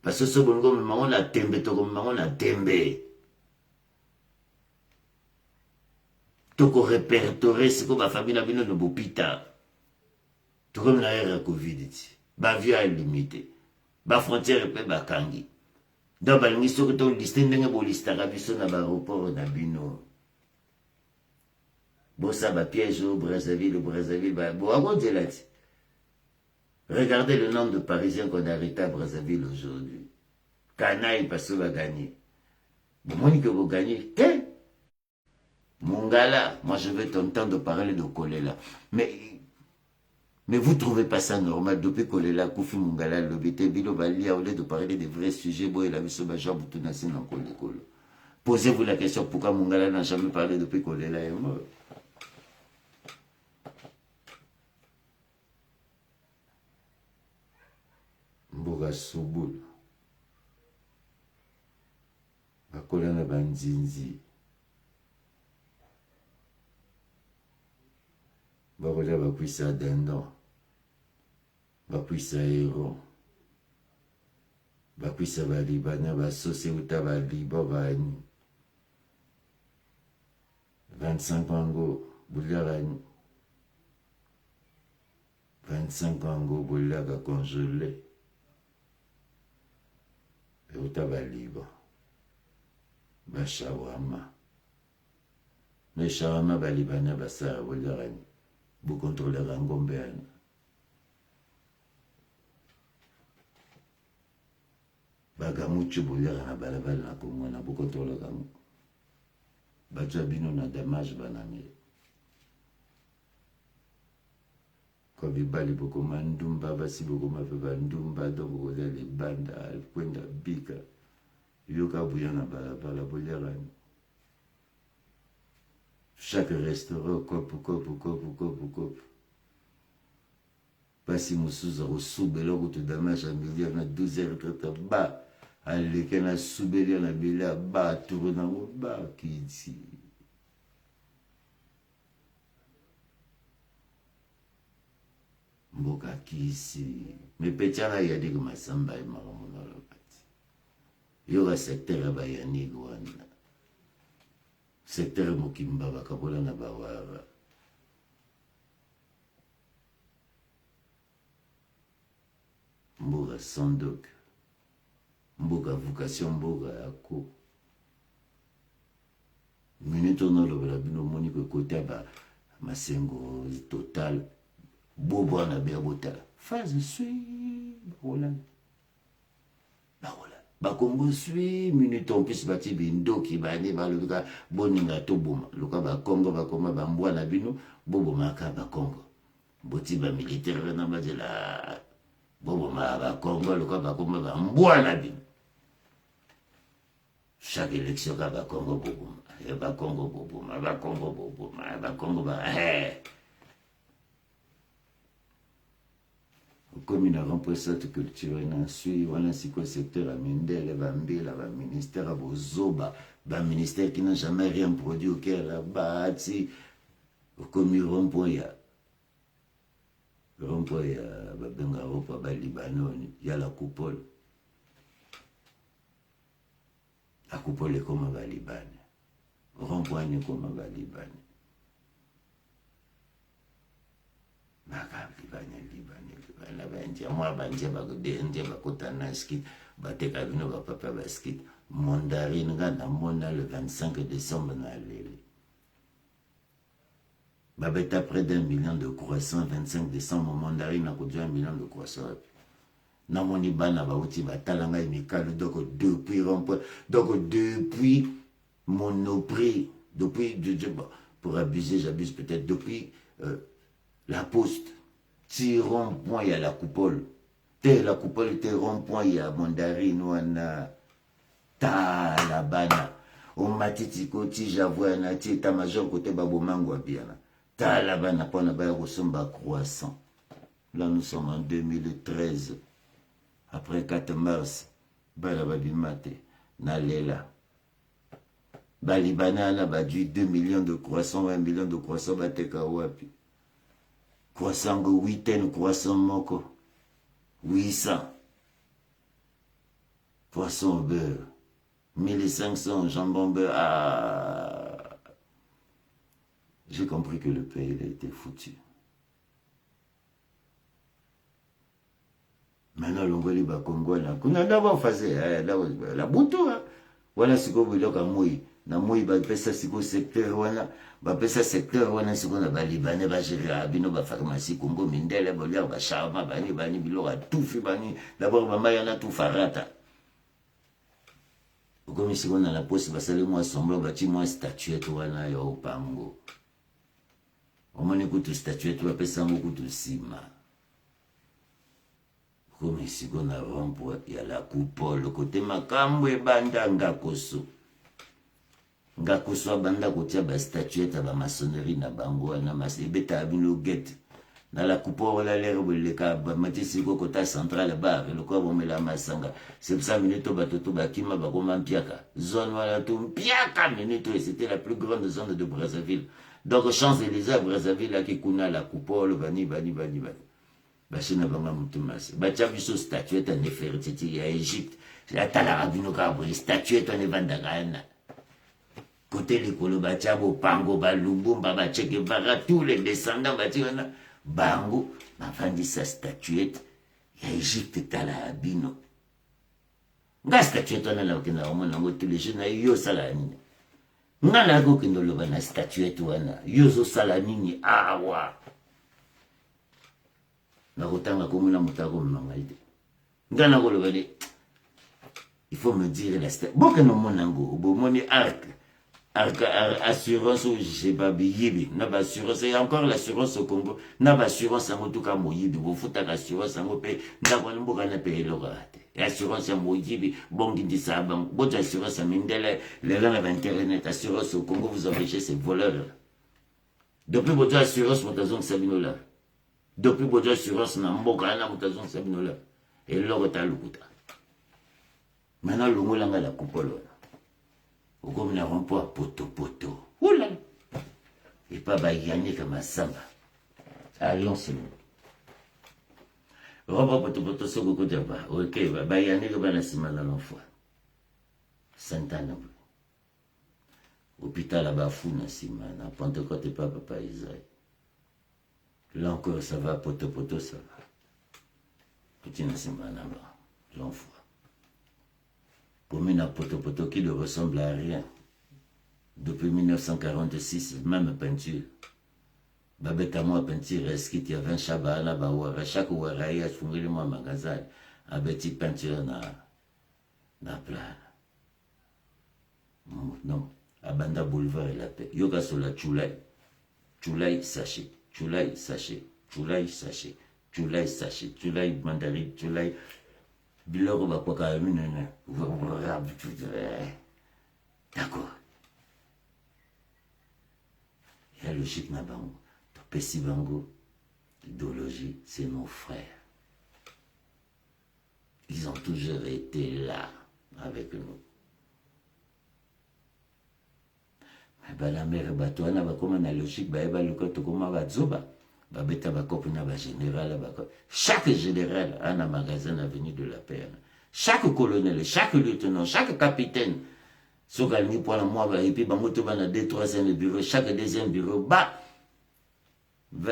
Parce que ce bon gomme, maman la tembe, to comme maman la tembe. Toko répertorié, c'est comme ma famille la vie dans vos pita. Tout comme la ère Covid, ba vie à limité. Ba frontière pe ba kangi. Donc balingi soki to liste ndenge bo listaka biso na ba aéroport na bino. Bosa ba piège au Brazzaville ba bo akonzela ti. Regardez le nombre de Parisiens qu'on a arrêtés à Brazzaville aujourd'hui. Canaille parce que va gagner. Bon, moi que vous gagnez. Qu'est? Mongala, moi je vais t'entendre parler de Kolela. Mais vous ne trouvez pas ça normal depuis Kolela, Koufi Mungala, le BT, Bilo Balia, au lieu de parler des vrais sujets, bon, il a vu ce Bajan Boutounassin dans Kolekolo. Posez-vous la question pourquoi Mungala n'a jamais parlé depuis Kolela est mort. Mboga Souboul. Bakola na Banzinzi. Bakola bakwisa dendon. Bakwisa héros. Bakwisa balibana basose uta balibo bani. 25 ango boularani. 25 ango boulaga congelé. Et uta balibo. Bashawama. Les shawama balibana basa boularani. Vous contrôlez Rangombean. Bagamuchu boulera na balabala na Congo na vous contrôlez Rangombean. Bajabino na damage banami. Kobi bali boko mandumba basi boko mafeba ndumba donc oza les banda kwenda bika. Yoka buya na balabala boulera. Chaque restaurant, cop. Passi Moussouza au soubelo, ou tout damage à million, à 12h30, bas. Allez, qu'on a soubeli, on a bila, bas, tourne en bas, qui dit. Mboka qui ici. Mais Pétiana, il y a des comme Samba et Maramona, le parti. Il y aura secteur à Bayani, Gouana. Secteur Mokimba bakabola na bawara. Mboga Sandok. Mboga vocation mboga yako. Minute on a le bino moni que côté ba masengo total bobo na berbotala phase sui bakolanda bakongo sui minute en plus bati bindoki bane balobika boninga to boma luka bakongo bakoma bambwana bino bobomaka bakongo boti bamilitaire na bazela boboma bakongo luka bakoma bambwana bino chaque élection ka bakongo boboma bakongo boboma bakongo boboma bakongo ba comme il a remplacé cette culture, il a su, voilà, c'est quoi le secteur à Mindel, Bambila, le ministère à Bozoba, le ministère qui n'a jamais rien produit au Caire, là-bas, comme il rond-point, il y a rond-point, il y a Babenga, Ropa, Libanon, il y a la coupole. La coupole est comme à Liban. Rond-point est comme à Liban. Moi bandia bakodendia bakotana skit bateka bino bapapa baskit mondarine ngana mona le 25 décembre na leli babeta près d'1 million de croissants 25 décembre mandarine na kodja 1 million de croissants na moni bana bauti batalanga mikalo donc depuis rond-point donc depuis Monoprix depuis pour abuser j'abuse peut-être depuis la poste si rond-point il y a la coupole la coupole était rond-point il y a mandarine wana ta la bana o matiti koti j'avoue na ti ta major côté babomango biana ta la bana pona ba resomba croissant là nous sommes en 2013 après 4 mars bala babimate na lela bali banana badu 2 millions de croissants 1 million de croissants bateka wapi croissant go 8 croissant moko 800 poisson au beurre 1500 jambon beurre j'ai compris que le pays a été foutu. Maintenant l'ongoli bakongo na kuna ndaba faze la butu wana siko biloka moi na moi ba pesa siko secteur wana ba pesa secteur wana siko na balibane ba gérer bino ba pharmacie Congo mindele bolia ba charma bani biloka tufi bani d'abord ba mayana tout farata comme siko na la poste basali moi semblant bati moi statuette wana yo pango omoni kutu statuette ba pesa ngo kutu sima comme ici qu'on a rond-point, il y a la coupole, le côté makambo et banda ngakoso. Ngakoso banda kotia ba statuette ba maçonnerie na bango na masebeta abino get. Na la coupole la l'air le ka ba matisi ko kota centrale ba le ko bomela masanga. C'est pour ça minute batoto bakima ba koma mpiaka. Zone wala tout mpiaka minute c'était la plus grande zone de Brazzaville. Donc Champs-Élysées à Brazzaville là qui kuna la coupole bani. Bachina banga mutumasi bacha biso statuette en Nefertiti ya Égypte la tala bino ka bo statuette en Evandagana côté likolo bacha bo pango ba Lumumba ba Che Guevara tous les descendants batina bango bafandi sa statuette ya Égypte tala bino nga statuette na la kina omona ngo tous les jours na yo sala nini nga la ko kindolo bana statuette wana yo zo sala nini awa na kotanga komuna mutako mmangaide ngana ko lobele il faut me dire la step boke no monango bo moni arc assurance ou je sais pas biyibi na ba assurance et encore l'assurance au Congo na ba assurance en tout cas moyibi bo futa assurance en pe na ko mboka na pe logate assurance ya moyibi bongi ndisa ba bo assurance mindele les gens à internet assurance au Congo vous empêchez ces voleurs depuis votre assurance montazon sabinola depuis votre assurance na mboka na montazon sabinola et l'orota lukuta maintenant le ngolanga la coupole comme na rond-point poto oula et pas bayani comme samba allons c'est bon rond-point poto soko ko jaba ok bayani ko bana simana l'enfant Santana hôpital là-bas fou na simana Pentecôte pas papa Isaïe là encore ça va poto ça va petit na simana l'enfant Pomina poto qui ne ressemble à rien. Depuis 1946, même peinture. babeta moi peinture eskiti ya 20 shaba na bawara chaque wara ya fungili moi magasin abeti peinture na plan non abanda boulevard et la paix yoka sola chulai sachet chulai sachet chulai sachet chulai sachet chulai mandarine chulai biloko bakwaka minene d'accord la logique na bango topesi bango idéologie c'est nos frères ils ont toujours été là avec nous mais bana mère bato wana bakoma na logique bayeba luka tokoma bazoba babeta bakopi na bagénéral chaque général a un magasin avenue de la paix chaque colonel chaque lieutenant chaque capitaine soki alingi mpona mwa epuis bango to bana 2-3e bureau chaque 2e bureau va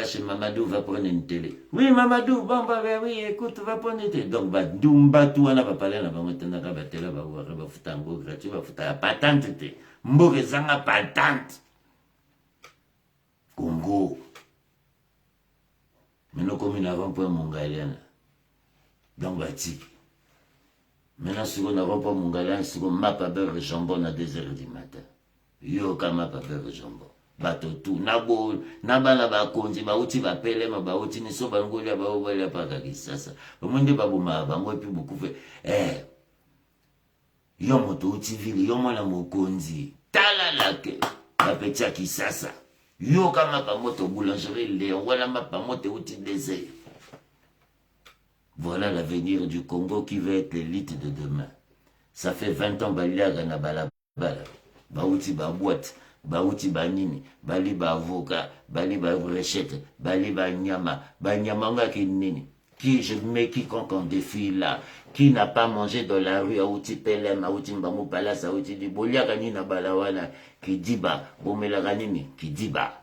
chez Mamadou, va prendre une télé. Oui, Mamadou, bon, bah, oui, écoute, va prendre une télé. Donc, bah, Dumba, tout, on va parler, on va monter dans la télé, on va voir, on va foutre un beau gratuit, on va foutre la patente, Mbore zanga patente. Congo. Maintenant, comme il n'a pas Mongolian. Donc, bah, tic. Maintenant, si on n'a pas Mongolian, si on m'a pas beurre jambon à 2h du matin. Yo, quand m'a pas beurre jambon. Bato tu nabo nabana bakonzi bauti bapelema bauti niso bangolia baobalia paka kisasa omonde babuma bango epi bukufe yo moto uti vili yo mwana mokonzi tala lake bapetia kisasa yo kama pamoto boulangerie Léon wala mapamote uti désert. Voilà l'avenir du Congo qui va être l'élite de demain. Ça fait 20 ans baliaga na balabala bauti ba boîte bauti banini bali ba avocat bali ba rechette bali ba nyama nga kinini qui je mets quiconque en défi là qui n'a pas mangé dans la rue auti pelem auti mbango palace auti di bolia kani na balawana qui dit ba bomela kanini qui dit ba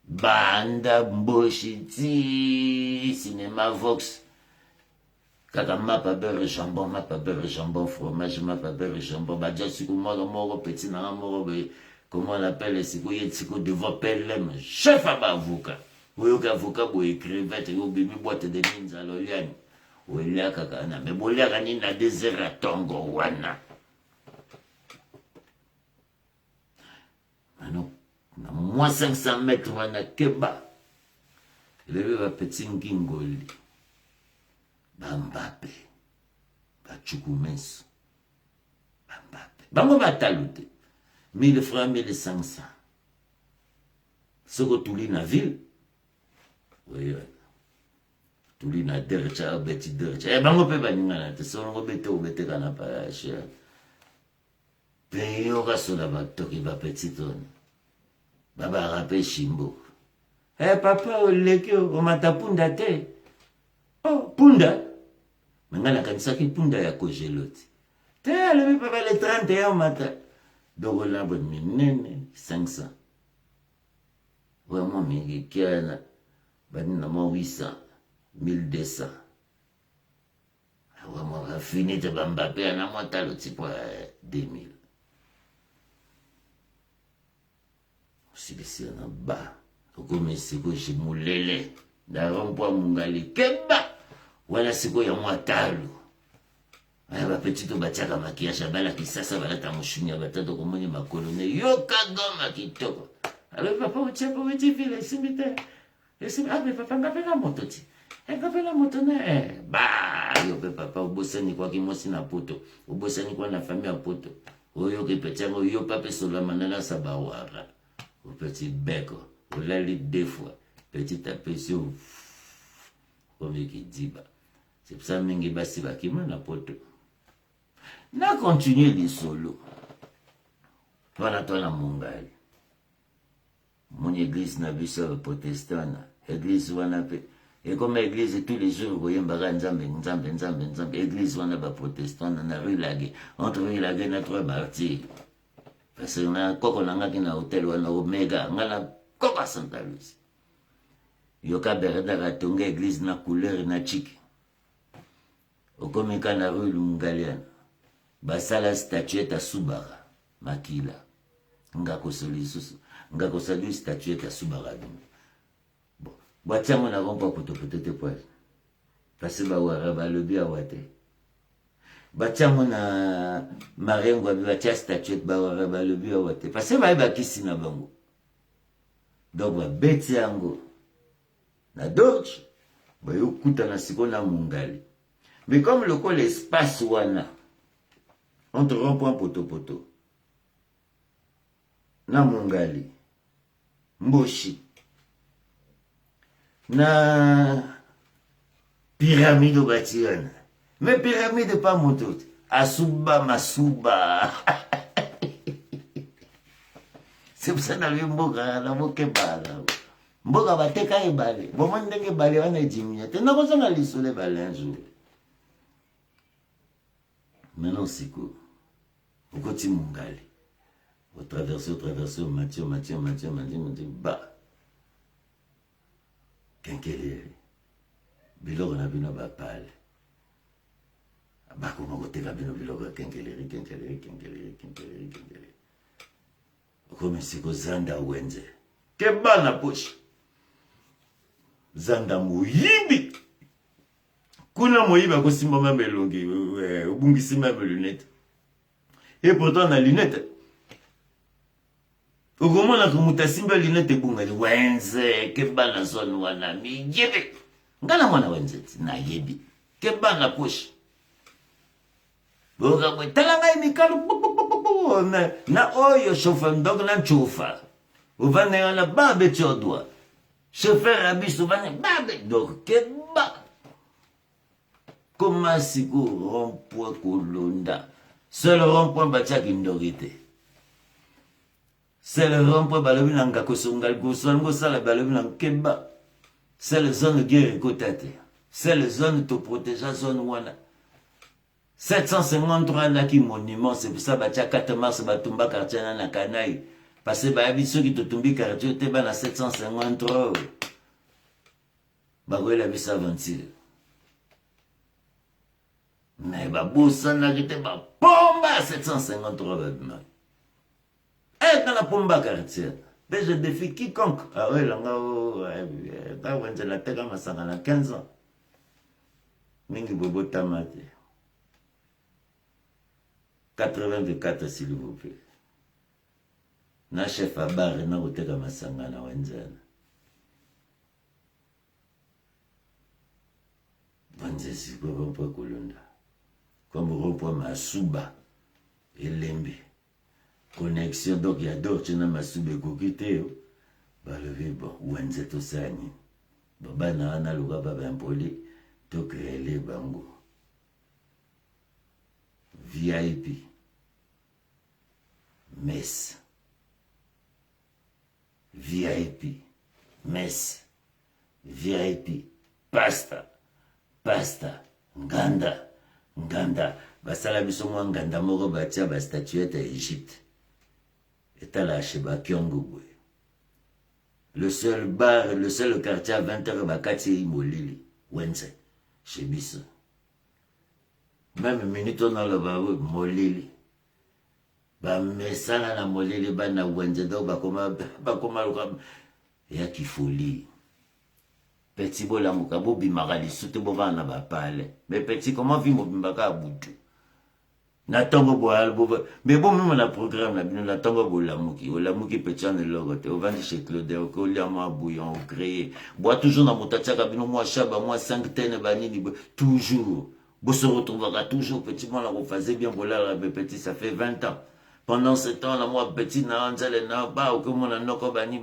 banda mboshiti cinéma Vox kaka mapa beurre jambon fromage mapa beurre jambon badja siku moko petit na moko comment on appelle siku yet siku devant pelem chef avocat oyo ka avocat bo écrivette yo bimi boîte de ninja loliani olia kaka na me bolia kani na désert à tongo wana maintenant na moins 500 mètres wana keba le va petit ngingoli Bambape, Bachukumeso, Bambape. Bango batalute, 1000 francs, 1500. Soko tuli na ville, oui, tuli na dercha, beti dercha. Bango pe baningana, te songo bete ou bete kana pa cher. Peyo kasola batoki ba petit ton. Baba rape shimbo. Papa oleke o matapunda te. Oh, punda. Mangana kanisaki punda ya kojeloti. Te alemi papa le 31 matin. Donc on a bon minene 500. Vraiment mingi kiana. Bani na mo 800, 1200. Vraiment va finir de Bambape na mo talo tipo 2000. Si bisi na ba. Comme c'est que je moulele. Da rompo mungali keba. Wala siko ya mwatalu. Aya bapetito bachaka makiasha bala kisasa balata mushunya batato komoni makolone yoka goma kitoko. Alors papa uchepo weji vile simite. Esim abe papa ngapela moto ti. Ngapela moto ne ba yo pe papa ubosani kwa kimosi na poto. Ubosani kwa na famille poto. Oyo ke petango yo papa sola manana sabawara. Au petit beko. Olali deux fois. Petit apesio. Comme qui dit bah. C'est pour ça que basi bakima na poto. Na continuer les solo. Voilà toi la mongali. Mon église na biso protestante. Église wana pe. Et comme église tous les jours voyez mbara nzambe. Église wana ba protestante na rue Lague. Entre rue Lague na trois martyrs. Parce que na koko nanga ki na hôtel wana Omega ngala koko Santa Lucie. Yoka berda katonga église na couleur na chiki. Okomeka na rue Lungaliana. Basala statuette à Subara. Makila. Nga kosoli susu. Nga kosali statuette à Subara. bwatiango na rompo potopoto te poil parce bawara balobi awa te batiango na marengo abi batia statuette bawara balobi awa te parce bayebakisi na bango donc babeti yango na dorche bayokutana siko na mongali mais comme lokola espace wana entre rond-point potopoto na mongali mboshi na pyramide obati wana mais pyramide pas moto te asuba masuba c'est pour ça nalobi mboka na bokebala mboka bateka ebale bomoni ndenge ebale wana ejiminya te nakozonga lisolo ebale un jour maintenant siko okoti mongali otraverse mathieu ba kenkelere biloko na bino bapale bakoma koteka bino biloko ya kenkelere okomi siko zanda wenze ke bana poshi zanda moyibi kuna moyibi akosimba mame elongi obungisi mame lunette et pourtant na lunette okomona komutu asimba lunette ebungani wenze ke bana zone wana miyebi ngana mwana wenze ti nayebi ke bana poshi bokamwe tala ngai mikalo na oyo chauffeur ndoko na nchufa uvane wana babe chodwa chauffeur abiso uvane babe donc keba koma siku rond-point kolonda seul rond-point batiaki ndori te seul rond-point balobi na ngakosongali kosala balobi na keba seule zone guerre ekota te seule zone toprotéger zone wana 753 naki monument, c'est pour ça batia 4 mars batumba quartier na Kanaï parce que babi ceux qui totumbi quartier te bana 753 bagoye la bisa 26 mais babosa na kite ba pomba 753 babima et dans la pomba quartier mais je défie quiconque ah ouais là ta wenze la tega masanga na 15 ans mingi bobo tamate 84 s'il vous plaît. Na chef à barre na koteka masanga na wenzana. Banze siko rompo kolonda. Comme rompo masuba elembe. Connexion donc ya dorche na masube kokite yo. Ba lever bon wenze to sani. Baba na ana luka baba impoli to créer bango. VIP, messe, VIP, messe, VIP, pasta, nganda, basala biso mwa nganda moko batia ba statuette à Égypte. Et à la Sheba Kyongubwe. Le seul bar, le seul quartier à 20h bakati imolili, wenze, chez biso. Même minute on a le baou molili ba mesana na molili ba na wenze donc ba koma ya kifoli petit bolango ka bobi magali sute bovana ba pale mais petit comment vit mobimba ka butu na tongo bo albo mais bon même na programme la bino na tongo bolamuki olamuki petit en logote au vandi chez Claude ko lia ma bouillon créé bois toujours na motatia ka bino moi chaba moi 5 tene banini toujours. Vous se retrouvera toujours petit, moi, là, vous faisiez bien, voilà, petit, ça fait 20 ans. Pendant ce temps, là, moi, petit, na anzale, na ba, ou que mon anoko bani,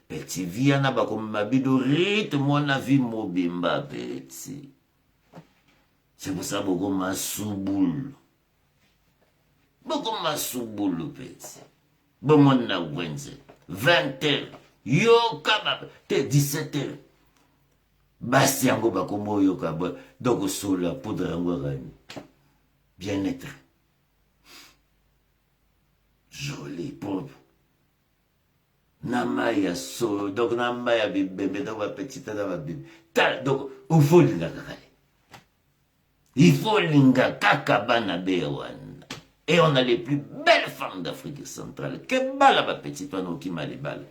petit, viana, ba, comme ma bido, rythme, mon avis, mobimba, petit. C'est pour ça, beaucoup, ma souboule. Beaucoup, ma souboule, petit. Bon, mon na wenze. 20h. Yo, kaba, t'es 17h. Basi yango bakombo yoka ba donc sola poudre yango gani bien-être joli propre namaya so donc namaya bébé dans ma petite dans ma bébé donc il faut linga kaka il faut linga kaka bana bewana et on a les plus belles femmes d'Afrique centrale que bala ba petite wana qui malibala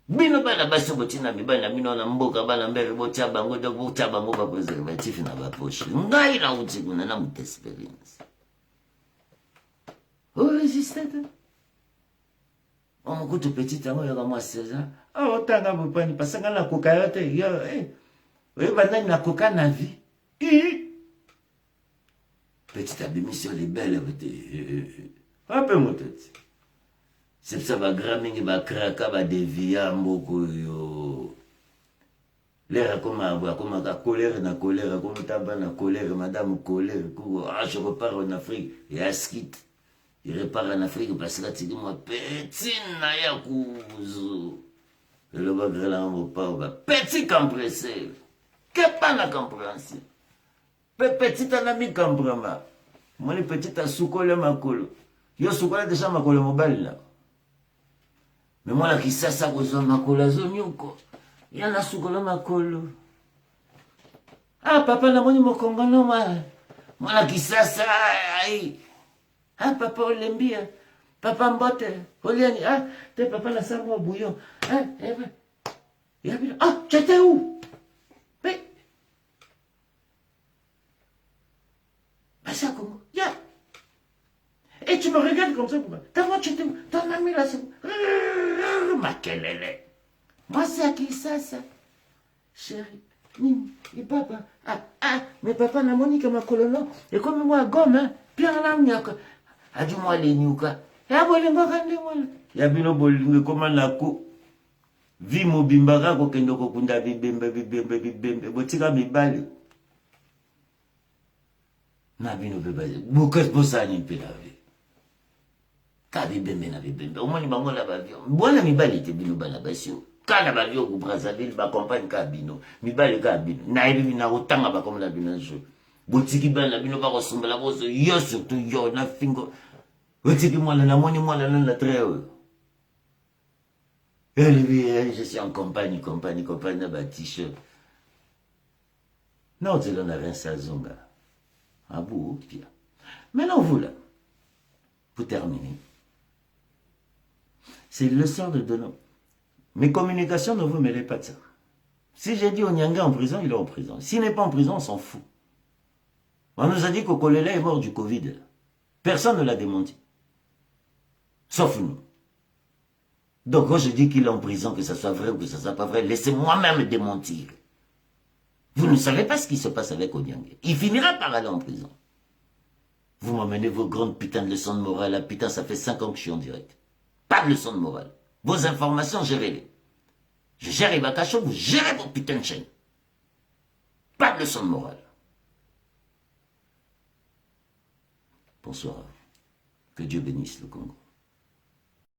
Bino bana basi botina mibali na bino na mboka bana mbere botia bango donc botia bango ba préservatif na ba poche. Ngai na uti kuna na mut experience. Oh résistant. On goûte petit tango ya kama 16 ans. Ah otanga bopani pasanga na koka yote yo oui bana na koka na vie. Petite abémission les belles un peu mon tête. C'est ça va grammer va craquer va dévier mboko yo. L'air comme la colère na colère comme taba na colère madame colère ah je repars en Afrique et à skit. Il repart en Afrique parce que tu dis moi petit na ya kuzu. Le bagre là on va petit compressé. Que pas la compréhension. Petit un ami comprend. Moi les petits à soukole makolo. Yo soukole déjà makolo mobile là. Mais moi, là, qui ça, vous makolo, zonyoko. Il y en a soukolo makolo. Ah, papa, n'a moni mo kongono, moi. Moi, là, qui ça, aïe. Ah, papa, olembia. Papa, mbote. Oliani, ah, t'es papa, la salle, moi, bouillon. Ah, ah, tu étais où? Mais. Bah, ça, comment? Ya. Et tu me regardes comme ça, t'as moi, tu étais où? Ton ami, là, c'est. Ma kelele. Moi, c'est à qui ça? Chérie. Et papa. Ah, mais papa n'a moni comme un colono. Et comme moi, gomme, hein. Pierre Lamniaka. A du moi les nuka. Et à bolingo kande moi. Ya bino bolingo comme un ako. Vi mo bimbara ko kendo ko kunda bibembe. Botika mibali. Na bino bebe. Bukas posani mpelavi. Kabibembe na bibembe. Au moins, il m'a dit que bon, mi bali te bino bana basio. Kana ba yo ku Brazzaville ba campagne ka bino. Mi bali ka bino. Na ibi na otanga ba comme la bino jo. Botiki bana bino ba ko sumbela bo so yo surtout yo na fingo. Botiki moi na moni moi na très haut. Je suis en campagne na ba t-shirt. Non, tu n'as rien ça zonga. Ah bon, pire. Maintenant vous là. Pour terminer. C'est le sort de Dono. Mes communications ne vous mêlez pas de ça. Si j'ai dit Onyanga en prison, il est en prison. S'il n'est pas en prison, on s'en fout. On nous a dit qu'Okolela est mort du Covid. Personne ne l'a démenti. Sauf nous. Donc quand je dis qu'il est en prison, que ça soit vrai ou que ça soit pas vrai, laissez moi-même démentir. Vous ne savez pas ce qui se passe avec Onyanga. Il finira par aller en prison. Vous m'amenez vos grandes putains de leçons de morale. Là, putain, ça fait 5 ans que je suis en direct. Pas de leçons de morale. Vos informations, gérez-les. Je gère Ibakacho, vous gérez vos putains de chaînes. Pas de leçons de morale. Bonsoir. Que Dieu bénisse le Congo.